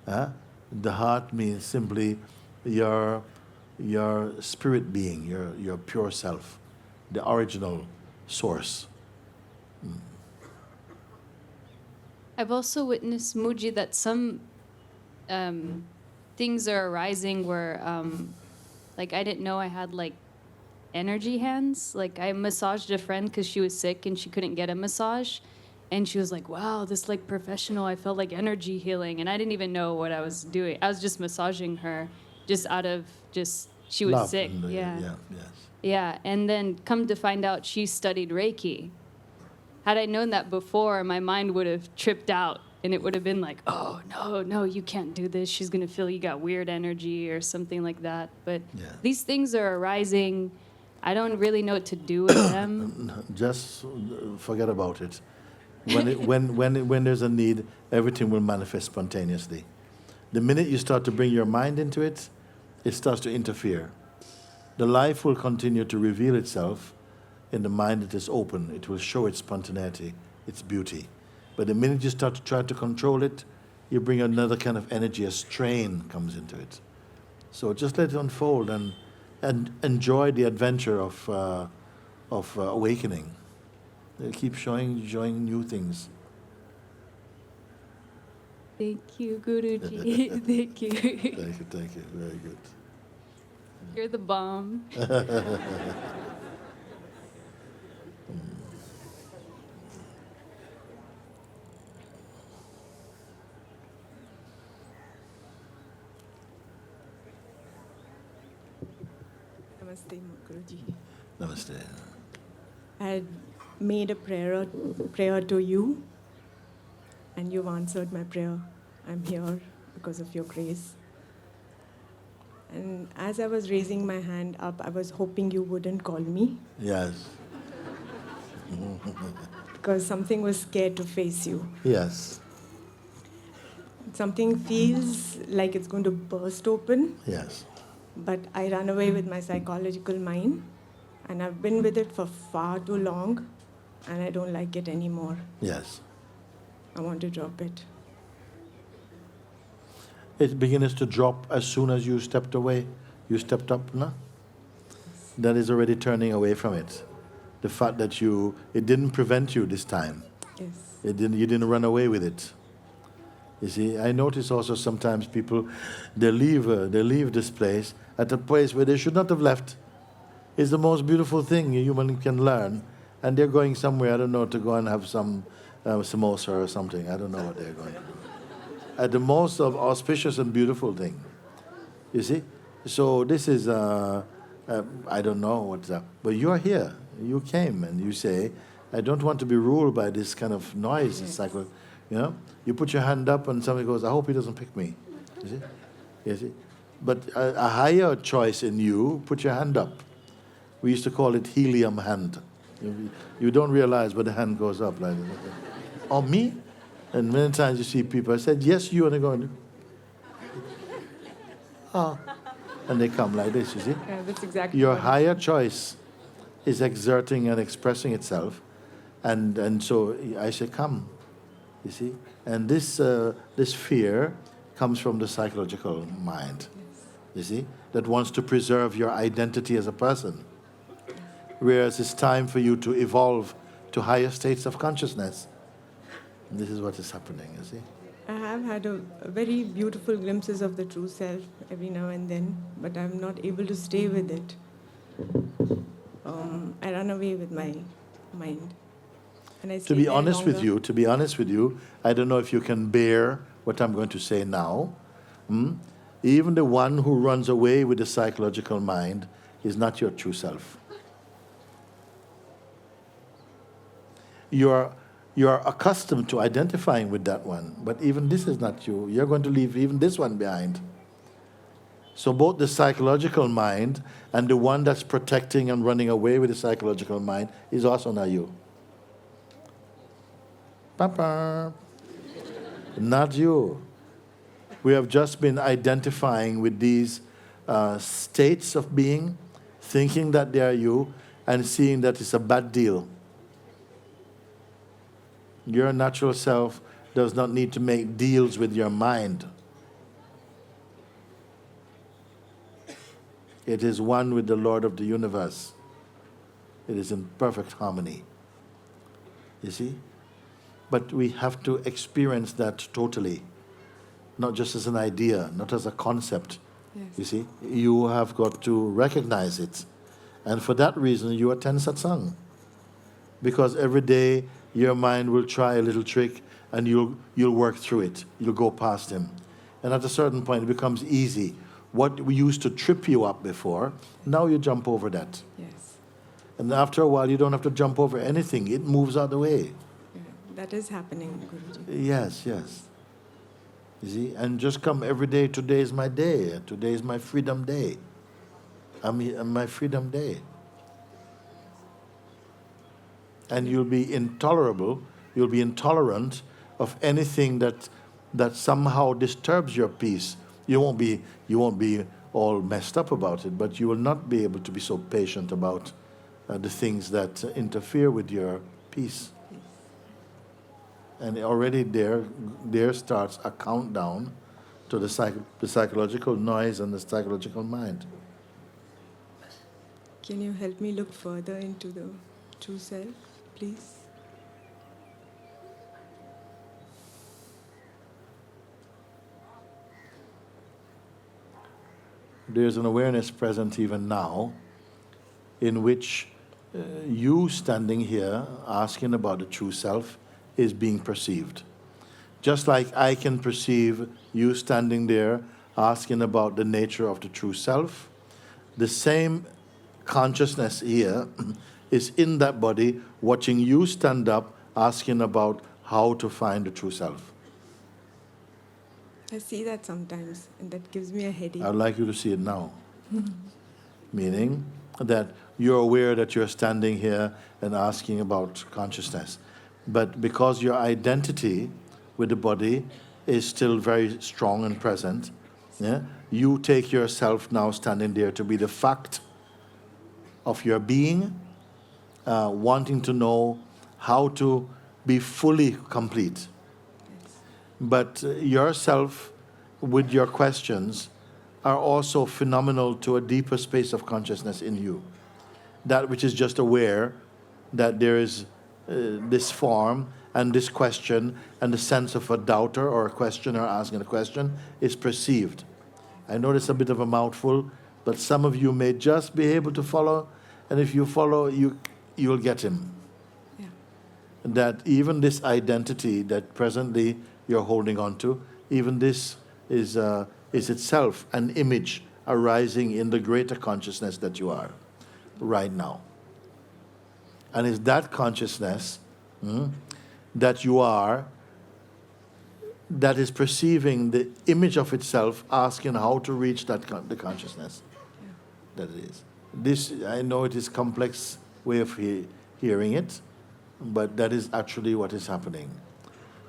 Speaker 2: The heart means simply your spirit being, your pure self, the original source.
Speaker 1: I've also witnessed, Mooji, that some things are arising where, like, I didn't know I had, like, energy hands. Like, I massaged a friend because she was sick and she couldn't get a massage. And she was like, wow, this, like, professional, I felt like energy healing. And I didn't even know what I was doing. I was just massaging her just out of she was
Speaker 2: Love
Speaker 1: sick. Yeah, and then come to find out she studied Reiki. Had I known that before, my mind would have tripped out. And it would have been like, oh, no, you can't do this. She's going to feel you got weird energy or something like that. But these things are arising. I don't really know what to do with them.
Speaker 2: Just forget about it. When there's a need, everything will manifest spontaneously. The minute you start to bring your mind into it, it starts to interfere. The life will continue to reveal itself in the mind that is open. It will show its spontaneity, its beauty. But the minute you start to try to control it, you bring another kind of energy, a strain comes into it. So just let it unfold and and enjoy the adventure of awakening. Keep showing new things.
Speaker 1: Thank you, Guruji. Thank you.
Speaker 2: Thank you. Very good.
Speaker 1: You're the bomb.
Speaker 9: Namaste, Guruji.
Speaker 2: Namaste.
Speaker 9: I had made a prayer to you, and you've answered my prayer. I'm here because of your grace. And as I was raising my hand up, I was hoping you wouldn't call me
Speaker 2: Yes.
Speaker 9: because something was scared to face you.
Speaker 2: Yes.
Speaker 9: Something feels like it's going to burst open,
Speaker 2: Yes.
Speaker 9: but I run away with my psychological mind, and I've been with it for far too long, and I don't like it anymore.
Speaker 2: Yes.
Speaker 9: I want to drop it.
Speaker 2: It begins to drop as soon as you stepped away. You stepped up, no? That is already turning away from it. The fact that it didn't prevent you this time.
Speaker 9: Yes.
Speaker 2: You didn't run away with it. You see, I notice also sometimes people, they leave this place at a place where they should not have left. It's the most beautiful thing a human can learn. And they're going somewhere, I don't know, to go and have some samosa or something. I don't know what they're going to do. At the most of auspicious and beautiful thing. You see? So this is, I don't know what's up. But you're here. You came and you say, I don't want to be ruled by this kind of noise. It's like, you know? You put your hand up and somebody goes, I hope he doesn't pick me. You see? You see? But a higher choice in you, put your hand up. We used to call it helium hand. You don't realize, but the hand goes up like that. Oh, me? And many times you see people, I said, yes, you, and they go, oh. And they come like this, you see?
Speaker 9: Yeah, that's exactly
Speaker 2: Your
Speaker 9: what
Speaker 2: higher choice is exerting and expressing itself. And so I say, come, you see? And this fear comes from the psychological mind, you see? That wants to preserve your identity as a person. Whereas it's time for you to evolve to higher states of consciousness. And this is what is happening, you see?
Speaker 9: I have had a very beautiful glimpses of the true self every now and then, but I'm not able to stay with it. I run away with my mind. And I
Speaker 2: To
Speaker 9: stay
Speaker 2: be
Speaker 9: there
Speaker 2: honest with
Speaker 9: longer.
Speaker 2: you, I don't know if you can bear what I'm going to say now. Even the one who runs away with the psychological mind is not your true self. You're accustomed to identifying with that one, but even this is not you. You're going to leave even this one behind. So both the psychological mind and the one that's protecting and running away with the psychological mind is also not you. Papa. Not you. We have just been identifying with these states of being, thinking that they are you, and seeing that it's a bad deal. Your natural self does not need to make deals with your mind. It is one with the Lord of the universe. It is in perfect harmony. You see? But we have to experience that totally, not just as an idea, not as a concept.
Speaker 9: Yes.
Speaker 2: You see? You have got to recognize it. And for that reason, you attend satsang. Because every day, your mind will try a little trick and you'll work through it. You'll go past him. And at a certain point, it becomes easy. What we used to trip you up before, now you jump over that.
Speaker 9: Yes.
Speaker 2: And after a while, you don't have to jump over anything. It moves out of the way.
Speaker 9: Yeah, that is happening, Guruji.
Speaker 2: Yes, yes. You see? And just come every day. Today is my day. Today is my freedom day. I'm my freedom day. And you'll be intolerable, you'll be intolerant of anything that somehow disturbs your peace. You won't be all messed up about it, but you will not be able to be so patient about the things that interfere with your peace. And already there starts a countdown to the psychological noise and the psychological mind.
Speaker 9: Can you help me look further into the true self, please?
Speaker 2: There's an awareness present even now in which you standing here asking about the true self is being perceived. Just like I can perceive you standing there asking about the nature of the true self, the same consciousness here is in that body watching you stand up asking about how to find the true self.
Speaker 9: I see that sometimes, and that gives me a headache.
Speaker 2: I'd like you to see it now. Meaning that you're aware that you're standing here and asking about consciousness. But because your identity with the body is still very strong and present, yeah, you take yourself now standing there to be the fact of your being, wanting to know how to be fully complete. But yourself, with your questions, are also phenomenal to a deeper space of consciousness in you. That which is just aware that there is this form and this question, and the sense of a doubter or a questioner asking a question is perceived. I know it's a bit of a mouthful, but some of you may just be able to follow, and if you follow, you'll get him.
Speaker 9: Yeah.
Speaker 2: That even this identity that presently you're holding on to, even this is itself an image arising in the greater consciousness that you are right now. And it's that consciousness that you are that is perceiving the image of itself, asking how to reach that the consciousness that it is. This, I know it is complex way of hearing it, but that is actually what is happening.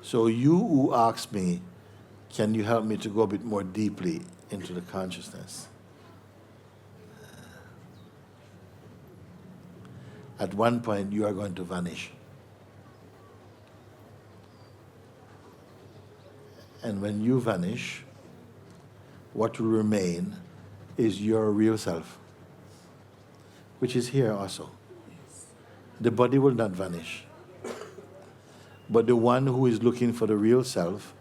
Speaker 2: So you who asked me, can you help me to go a bit more deeply into the consciousness? At one point, you are going to vanish. And when you vanish, what will remain is your real self, which is here also. The body will not vanish. But the one who is looking for the real self,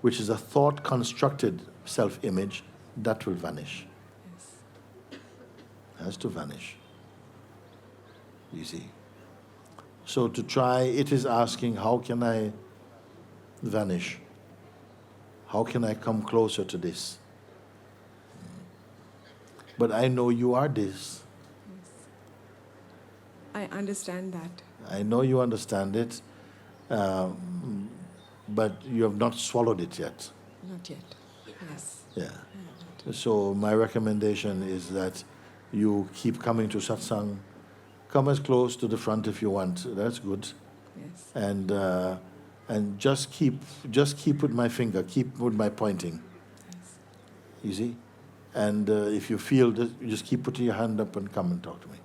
Speaker 2: which is a thought-constructed self-image, that will vanish. Has to vanish. You see. So to try, it is asking, how can I vanish? How can I come closer to this? But I know you are this.
Speaker 9: I understand that.
Speaker 2: I know you understand it, but you have not swallowed it yet.
Speaker 9: Not yet. Yes.
Speaker 2: Yeah. So my recommendation is that you keep coming to satsang. Come as close to the front if you want. That's good.
Speaker 9: Yes.
Speaker 2: And just keep with my finger, keep with my pointing.
Speaker 9: Yes.
Speaker 2: You see? And if you feel that, you just keep putting your hand up and come and talk to me.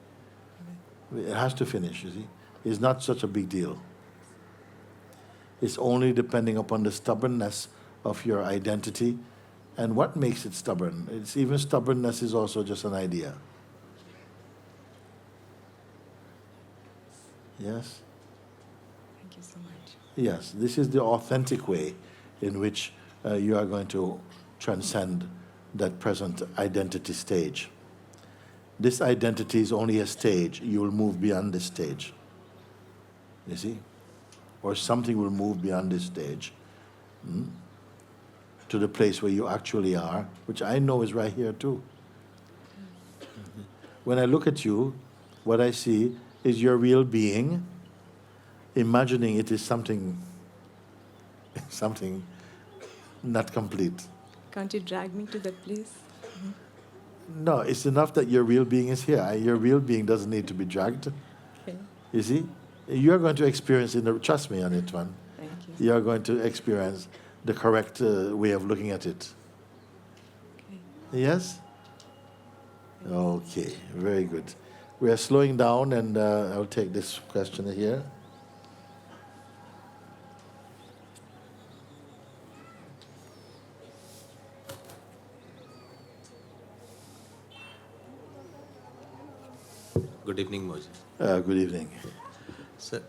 Speaker 2: It has to finish, you see. It's not such a big deal. It's only depending upon the stubbornness of your identity and what makes it stubborn. It's even stubbornness is also just an idea. Yes?
Speaker 9: Thank you so much.
Speaker 2: Yes, this is the authentic way in which you are going to transcend that present identity stage. This identity is only a stage. You will move beyond this stage. You see? Or something will move beyond this stage to the place where you actually are, which I know is right here too. When I look at you, what I see is your real being, imagining it is something not complete.
Speaker 9: Can't you drag me to that place?
Speaker 2: No, it's enough that your real being is here. Your real being doesn't need to be dragged.
Speaker 9: Okay.
Speaker 2: You see? You're going to experience, trust me on it, one.
Speaker 9: Thank you.
Speaker 2: You're going to experience the correct way of looking at it.
Speaker 9: Okay.
Speaker 2: Yes? Okay, very good. We are slowing down, and I'll take this question here.
Speaker 10: Good evening, Mooji.
Speaker 2: Good evening.
Speaker 10: So,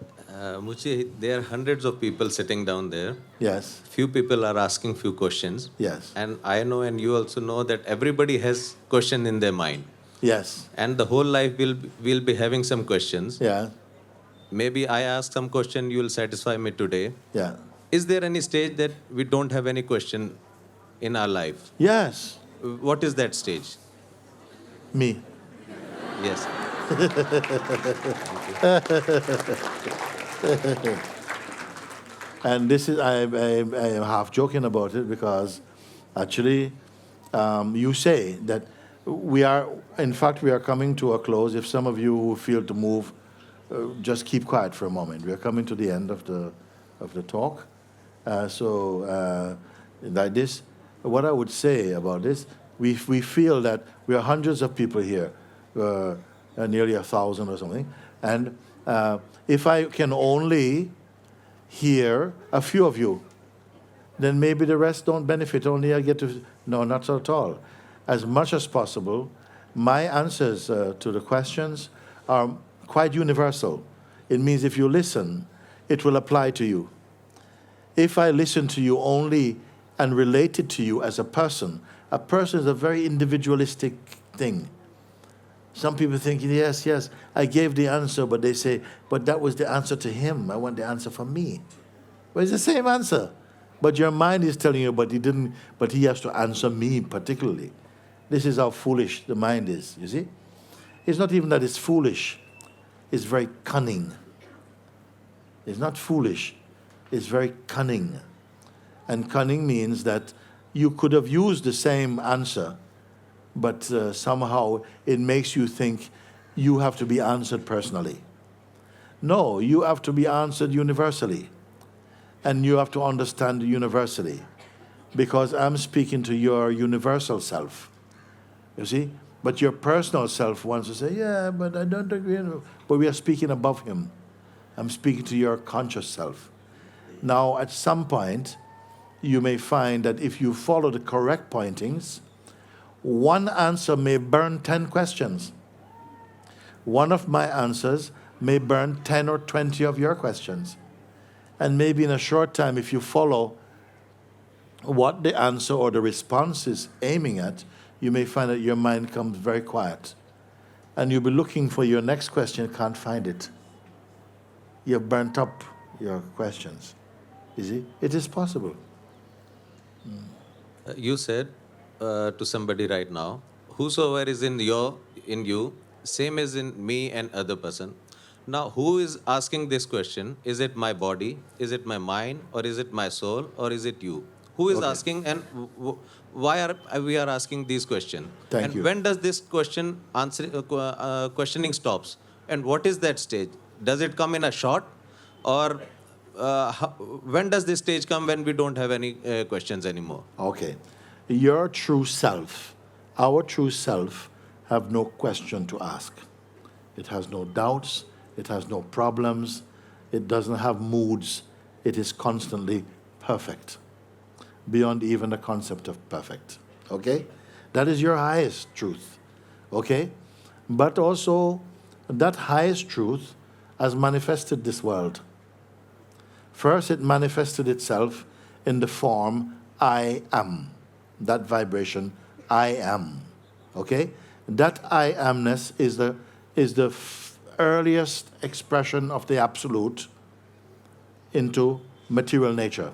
Speaker 10: Mooji, there are hundreds of people sitting down there.
Speaker 2: Yes.
Speaker 10: Few people are asking few questions.
Speaker 2: Yes.
Speaker 10: And I know, and you also know, that everybody has question in their mind.
Speaker 2: Yes.
Speaker 10: And the whole life will be having some questions.
Speaker 2: Yeah.
Speaker 10: Maybe I ask some question, you will satisfy me today.
Speaker 2: Yeah.
Speaker 10: Is there any stage that we don't have any question in our life?
Speaker 2: Yes.
Speaker 10: What is that stage?
Speaker 2: Me.
Speaker 10: Yes.
Speaker 2: And this is, I am half joking about it because actually you say that we are, in fact, we are coming to a close. If some of you who feel to move, just keep quiet for a moment. We are coming to the end of the talk. Like this, what I would say about this, we feel that we are hundreds of people here, nearly 1,000 or something, and if I can only hear a few of you, then maybe the rest don't benefit. Only I get to, no, not at all. As much as possible, my answers to the questions are quite universal. It means if you listen, it will apply to you. If I listen to you only and relate it to you as a person is a very individualistic thing. Some people think, yes, I gave the answer, but they say, but that was the answer to him. I want the answer from me. Well, it's the same answer. But your mind is telling you, but he has to answer me particularly. This is how foolish the mind is, you see? It's not even that it's foolish. It's very cunning. It's not foolish. It's very cunning. And cunning means that you could have used the same answer, but somehow it makes you think you have to be answered personally. No, you have to be answered universally. And you have to understand universally. Because I'm speaking to your universal self. You see? But your personal self wants to say, yeah, but I don't agree. But we are speaking above him. I'm speaking to your conscious self. Now, at some point, you may find that if you follow the correct pointings, one answer may burn 10 questions. One of my answers may burn 10 or 20 of your questions. And maybe in a short time, if you follow what the answer or the response is aiming at, you may find that your mind comes very quiet. And you'll be looking for your next question, can't find it. You've burnt up your questions. You see? It is possible.
Speaker 10: You said to somebody right now, whosoever is in you, same as in me and other person. Now, who is asking this question? Is it my body? Is it my mind? Or is it my soul? Or is it you? Who is asking, and why are we asking these questions?
Speaker 2: Thank you.
Speaker 10: And when does this questioning stops? And what is that stage? Does it come in a short? Or when does this stage come when we don't have any questions anymore?
Speaker 2: Okay. Your true self, our true self, have no question to ask. It has no doubts. It has no problems. It doesn't have moods. It is constantly perfect, beyond even the concept of perfect. Okay? That is your highest truth. Okay? But also, that highest truth has manifested this world. First, it manifested itself in the form I am. That vibration, I am. Okay? That I amness is the earliest expression of the absolute into material nature.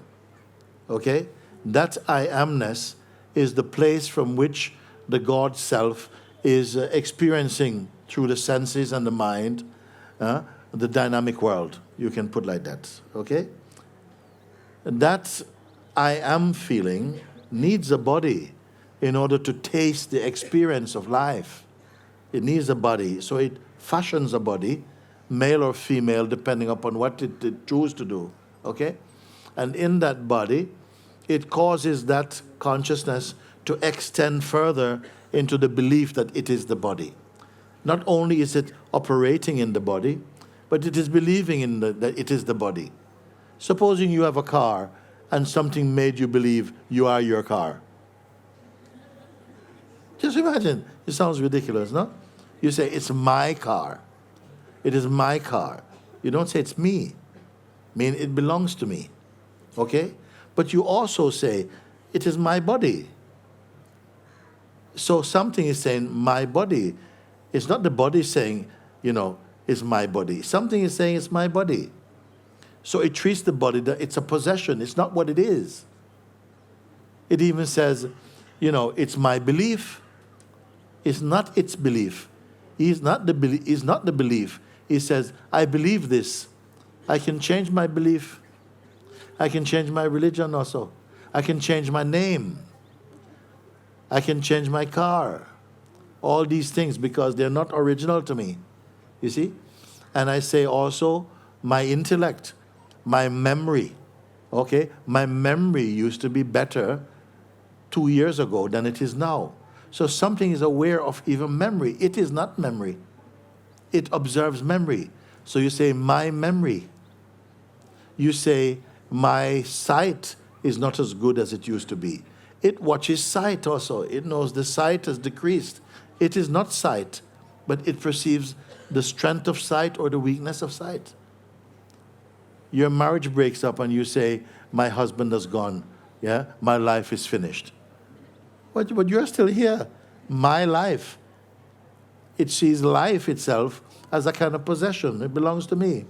Speaker 2: Okay? That I amness is the place from which the God self is experiencing through the senses and the mind the dynamic world. You can put like that. Okay? That I am feeling needs a body in order to taste the experience of life. It needs a body. So it fashions a body, male or female, depending upon what it chooses to do. Okay? And in that body, it causes that consciousness to extend further into the belief that it is the body. Not only is it operating in the body, but it is believing in that it is the body. Supposing you have a car and something made you believe you are your car. Just imagine. It sounds ridiculous, no? You say, it's my car. it is my car. You don't say it's me. I mean, it belongs to me. Okay? But you also say, it is my body. So something is saying, my body. It's not the body saying, it's my body. Something is saying, it's my body. So it treats the body that it's a possession. It's not what it is. It even says, it's my belief. It's not its belief. He's not the belief. He says, I believe this. I can change my belief. I can change my religion also. I can change my name. I can change my car. All these things because they're not original to me. You see? And I say also, my intellect, my memory. Okay? My memory used to be better 2 years ago than it is now. So something is aware of even memory. It is not memory. It observes memory. So you say, my memory. You say, my sight is not as good as it used to be. It watches sight also. It knows the sight has decreased. It is not sight, but it perceives the strength of sight or the weakness of sight. Your marriage breaks up and you say, my husband has gone. Yeah, my life is finished. But you're still here. My life. It sees life itself as a kind of possession. It belongs to me.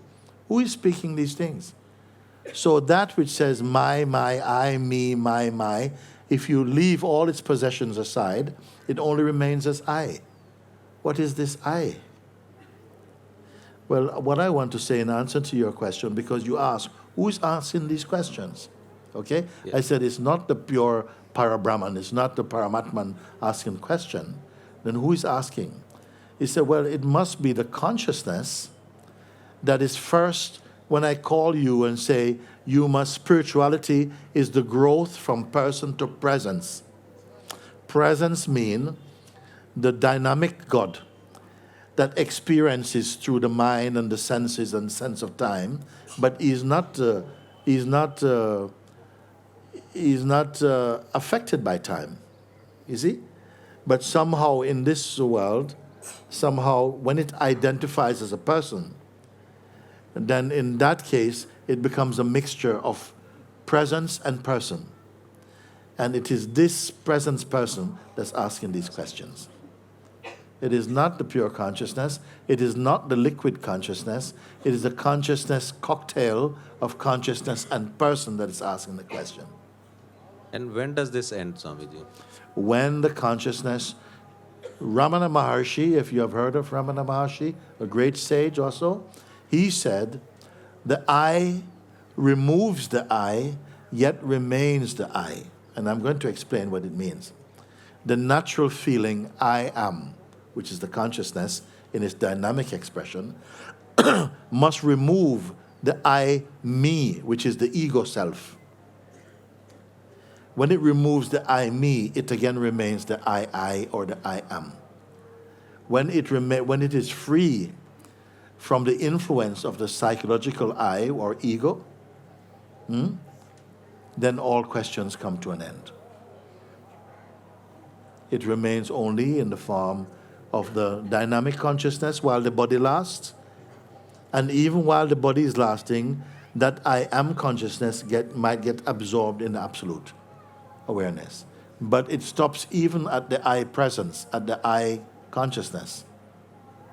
Speaker 2: Who is speaking these things? So that which says my, I, me, my, if you leave all its possessions aside, it only remains as I. What is this I? Well, what I want to say in answer to your question, because you ask, who is asking these questions? Okay? Yeah. I said it's not the pure Parabrahman, it's not the Paramatman asking the question. Then who is asking? He said, well, it must be the consciousness that is first when I call you and say, spirituality is the growth from person to presence. Presence means the dynamic God that experiences through the mind and the senses and sense of time, but is not affected by time. You see? But somehow in this world, when it identifies as a person, then in that case, it becomes a mixture of presence and person. And it is this presence person that's asking these questions. It is not the pure consciousness. It is not the liquid consciousness. It is a consciousness cocktail of consciousness and person that is asking the question.
Speaker 10: And when does this end, Swamiji?
Speaker 2: When the consciousness, Ramana Maharshi, if you have heard of Ramana Maharshi, a great sage also, he said, the I removes the I, yet remains the I. And I'm going to explain what it means. The natural feeling I am, which is the consciousness in its dynamic expression, must remove the I, me, which is the ego self. When it removes the I, me, it again remains the I, or the I am. When it is free from the influence of the psychological I or ego, then all questions come to an end. It remains only in the form of the dynamic consciousness while the body lasts. And even while the body is lasting, that I am consciousness might get absorbed in the absolute awareness. But it stops even at the I presence, at the I consciousness.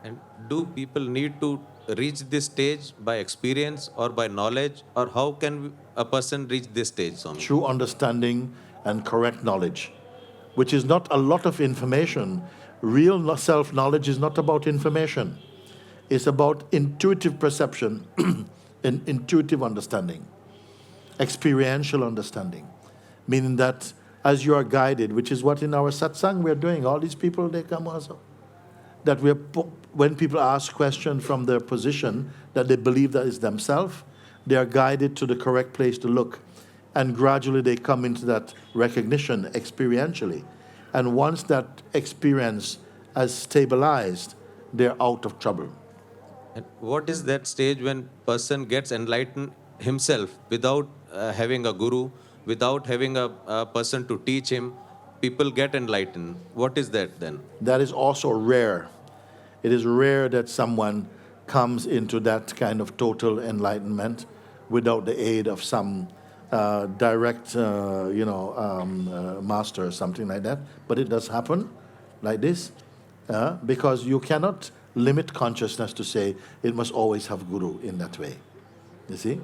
Speaker 10: And do people need to reach this stage by experience or by knowledge, or how can a person reach this stage, Swami?
Speaker 2: True understanding and correct knowledge, which is not a lot of information. Real self-knowledge is not about information. It's about intuitive perception and intuitive understanding, experiential understanding, meaning that as you are guided, which is what in our satsang we're doing, all these people, they come also, that when people ask questions from their position that they believe that is themselves, they are guided to the correct place to look. And gradually they come into that recognition experientially. And once that experience has stabilized, they're out of trouble.
Speaker 10: And what is that stage when person gets enlightened himself without having a guru, without having a person to teach him? People get enlightened. What is that then?
Speaker 2: That is also rare. It is rare that someone comes into that kind of total enlightenment without the aid of some direct, master or something like that. But it does happen like this, because you cannot limit consciousness to say it must always have guru in that way. You see?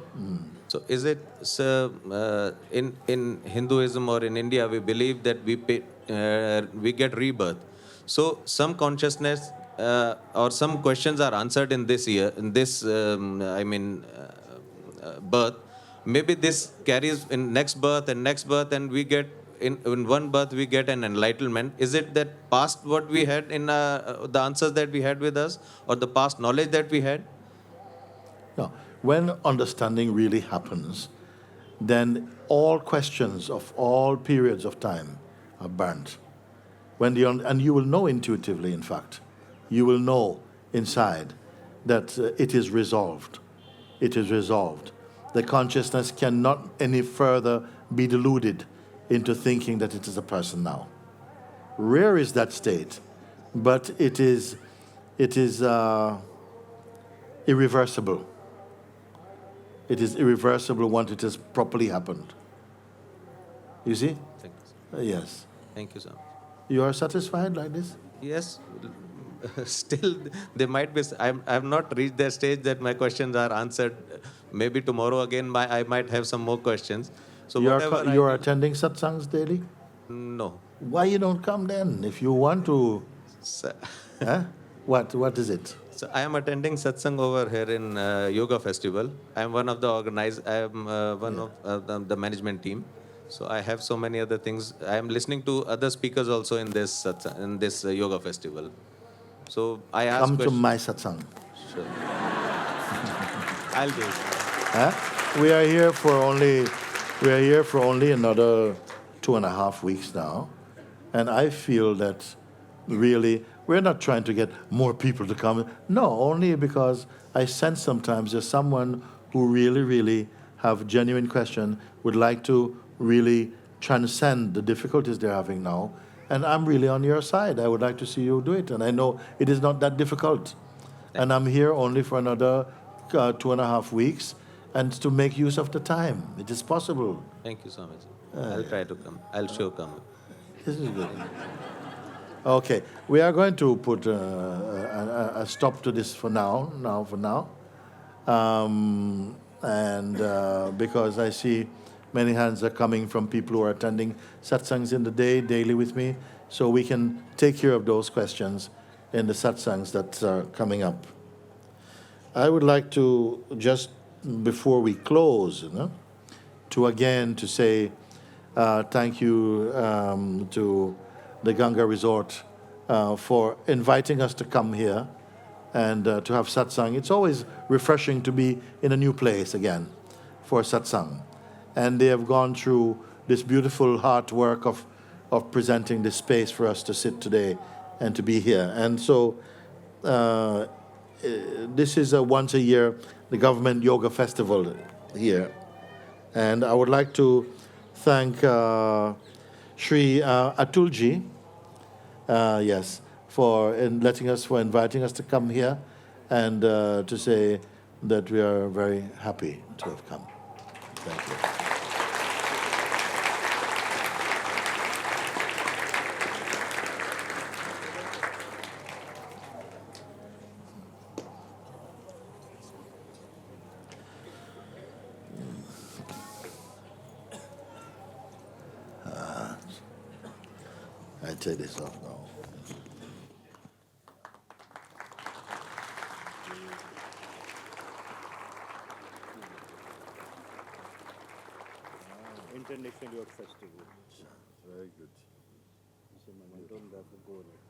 Speaker 10: So is it, sir, in Hinduism or in India, we believe that we get rebirth. So some consciousness or some questions are answered in this year, in this, birth. Maybe this carries in next birth, and we get, in one birth, we get an enlightenment. Is it that past what we had in the answers that we had with us, or the past knowledge that we had?
Speaker 2: No. When understanding really happens, then all questions of all periods of time are burnt. And you will know intuitively, in fact, you will know inside that it is resolved. It is resolved. The consciousness cannot any further be deluded into thinking that it is a person now. Rare is that state, but it is irreversible. It is irreversible once it has properly happened. You see?
Speaker 10: Thank you, sir.
Speaker 2: Yes.
Speaker 10: Thank you, sir.
Speaker 2: You are satisfied like this?
Speaker 10: Yes. Still, they might be. I have not reached that stage that my questions are answered. Maybe tomorrow again, I might have some more questions. So
Speaker 2: You
Speaker 10: whatever
Speaker 2: are attending satsangs daily?
Speaker 10: No.
Speaker 2: Why you don't come then? If you want to,
Speaker 10: Sir,
Speaker 2: huh? What is it?
Speaker 10: so I am attending satsang over here in Yoga Festival. I am one of the organized. I am one of the management team. So I have so many other things. I am listening to other speakers also in this Yoga Festival. So I ask
Speaker 2: Come to
Speaker 10: questions.
Speaker 2: my satsang.
Speaker 10: Sure. I'll do it.
Speaker 2: Huh? We are here for only another 2.5 weeks now, and I feel that really we're not trying to get more people to come. No, only because I sense sometimes there's someone who really have genuine question, would like to really transcend the difficulties they're having now, and I'm really on your side. I would like to see you do it, and I know it is not that difficult. And I'm here only for another 2.5 weeks, and to make use of the time. It is possible.
Speaker 10: Thank you so much. I'll try to come. I'll sure come.
Speaker 2: This is good. Okay, we are going to put a stop to this for now. Because I see many hands are coming from people who are attending satsangs in the day, daily with me, so we can take care of those questions in the satsangs that are coming up. I would like to, just before we close, to say thank you to the Ganga Resort for inviting us to come here and to have satsang. It's always refreshing to be in a new place again for satsang. And they have gone through this beautiful hard work of presenting this space for us to sit today and to be here. And so this is a once a year, the government yoga festival here. And I would like to thank Sri Atulji, for inviting us to come here, and to say that we are very happy to have come. Thank you. I take this off now.
Speaker 5: International Yoga Festival.
Speaker 2: Very good.
Speaker 5: So momentum that will go on it.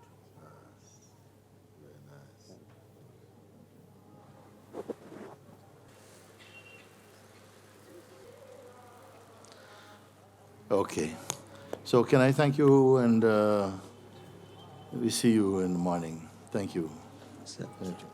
Speaker 2: Very nice. Okay. So can I thank you, and we see you in the morning. Thank you.
Speaker 10: Sir.
Speaker 2: Thank you.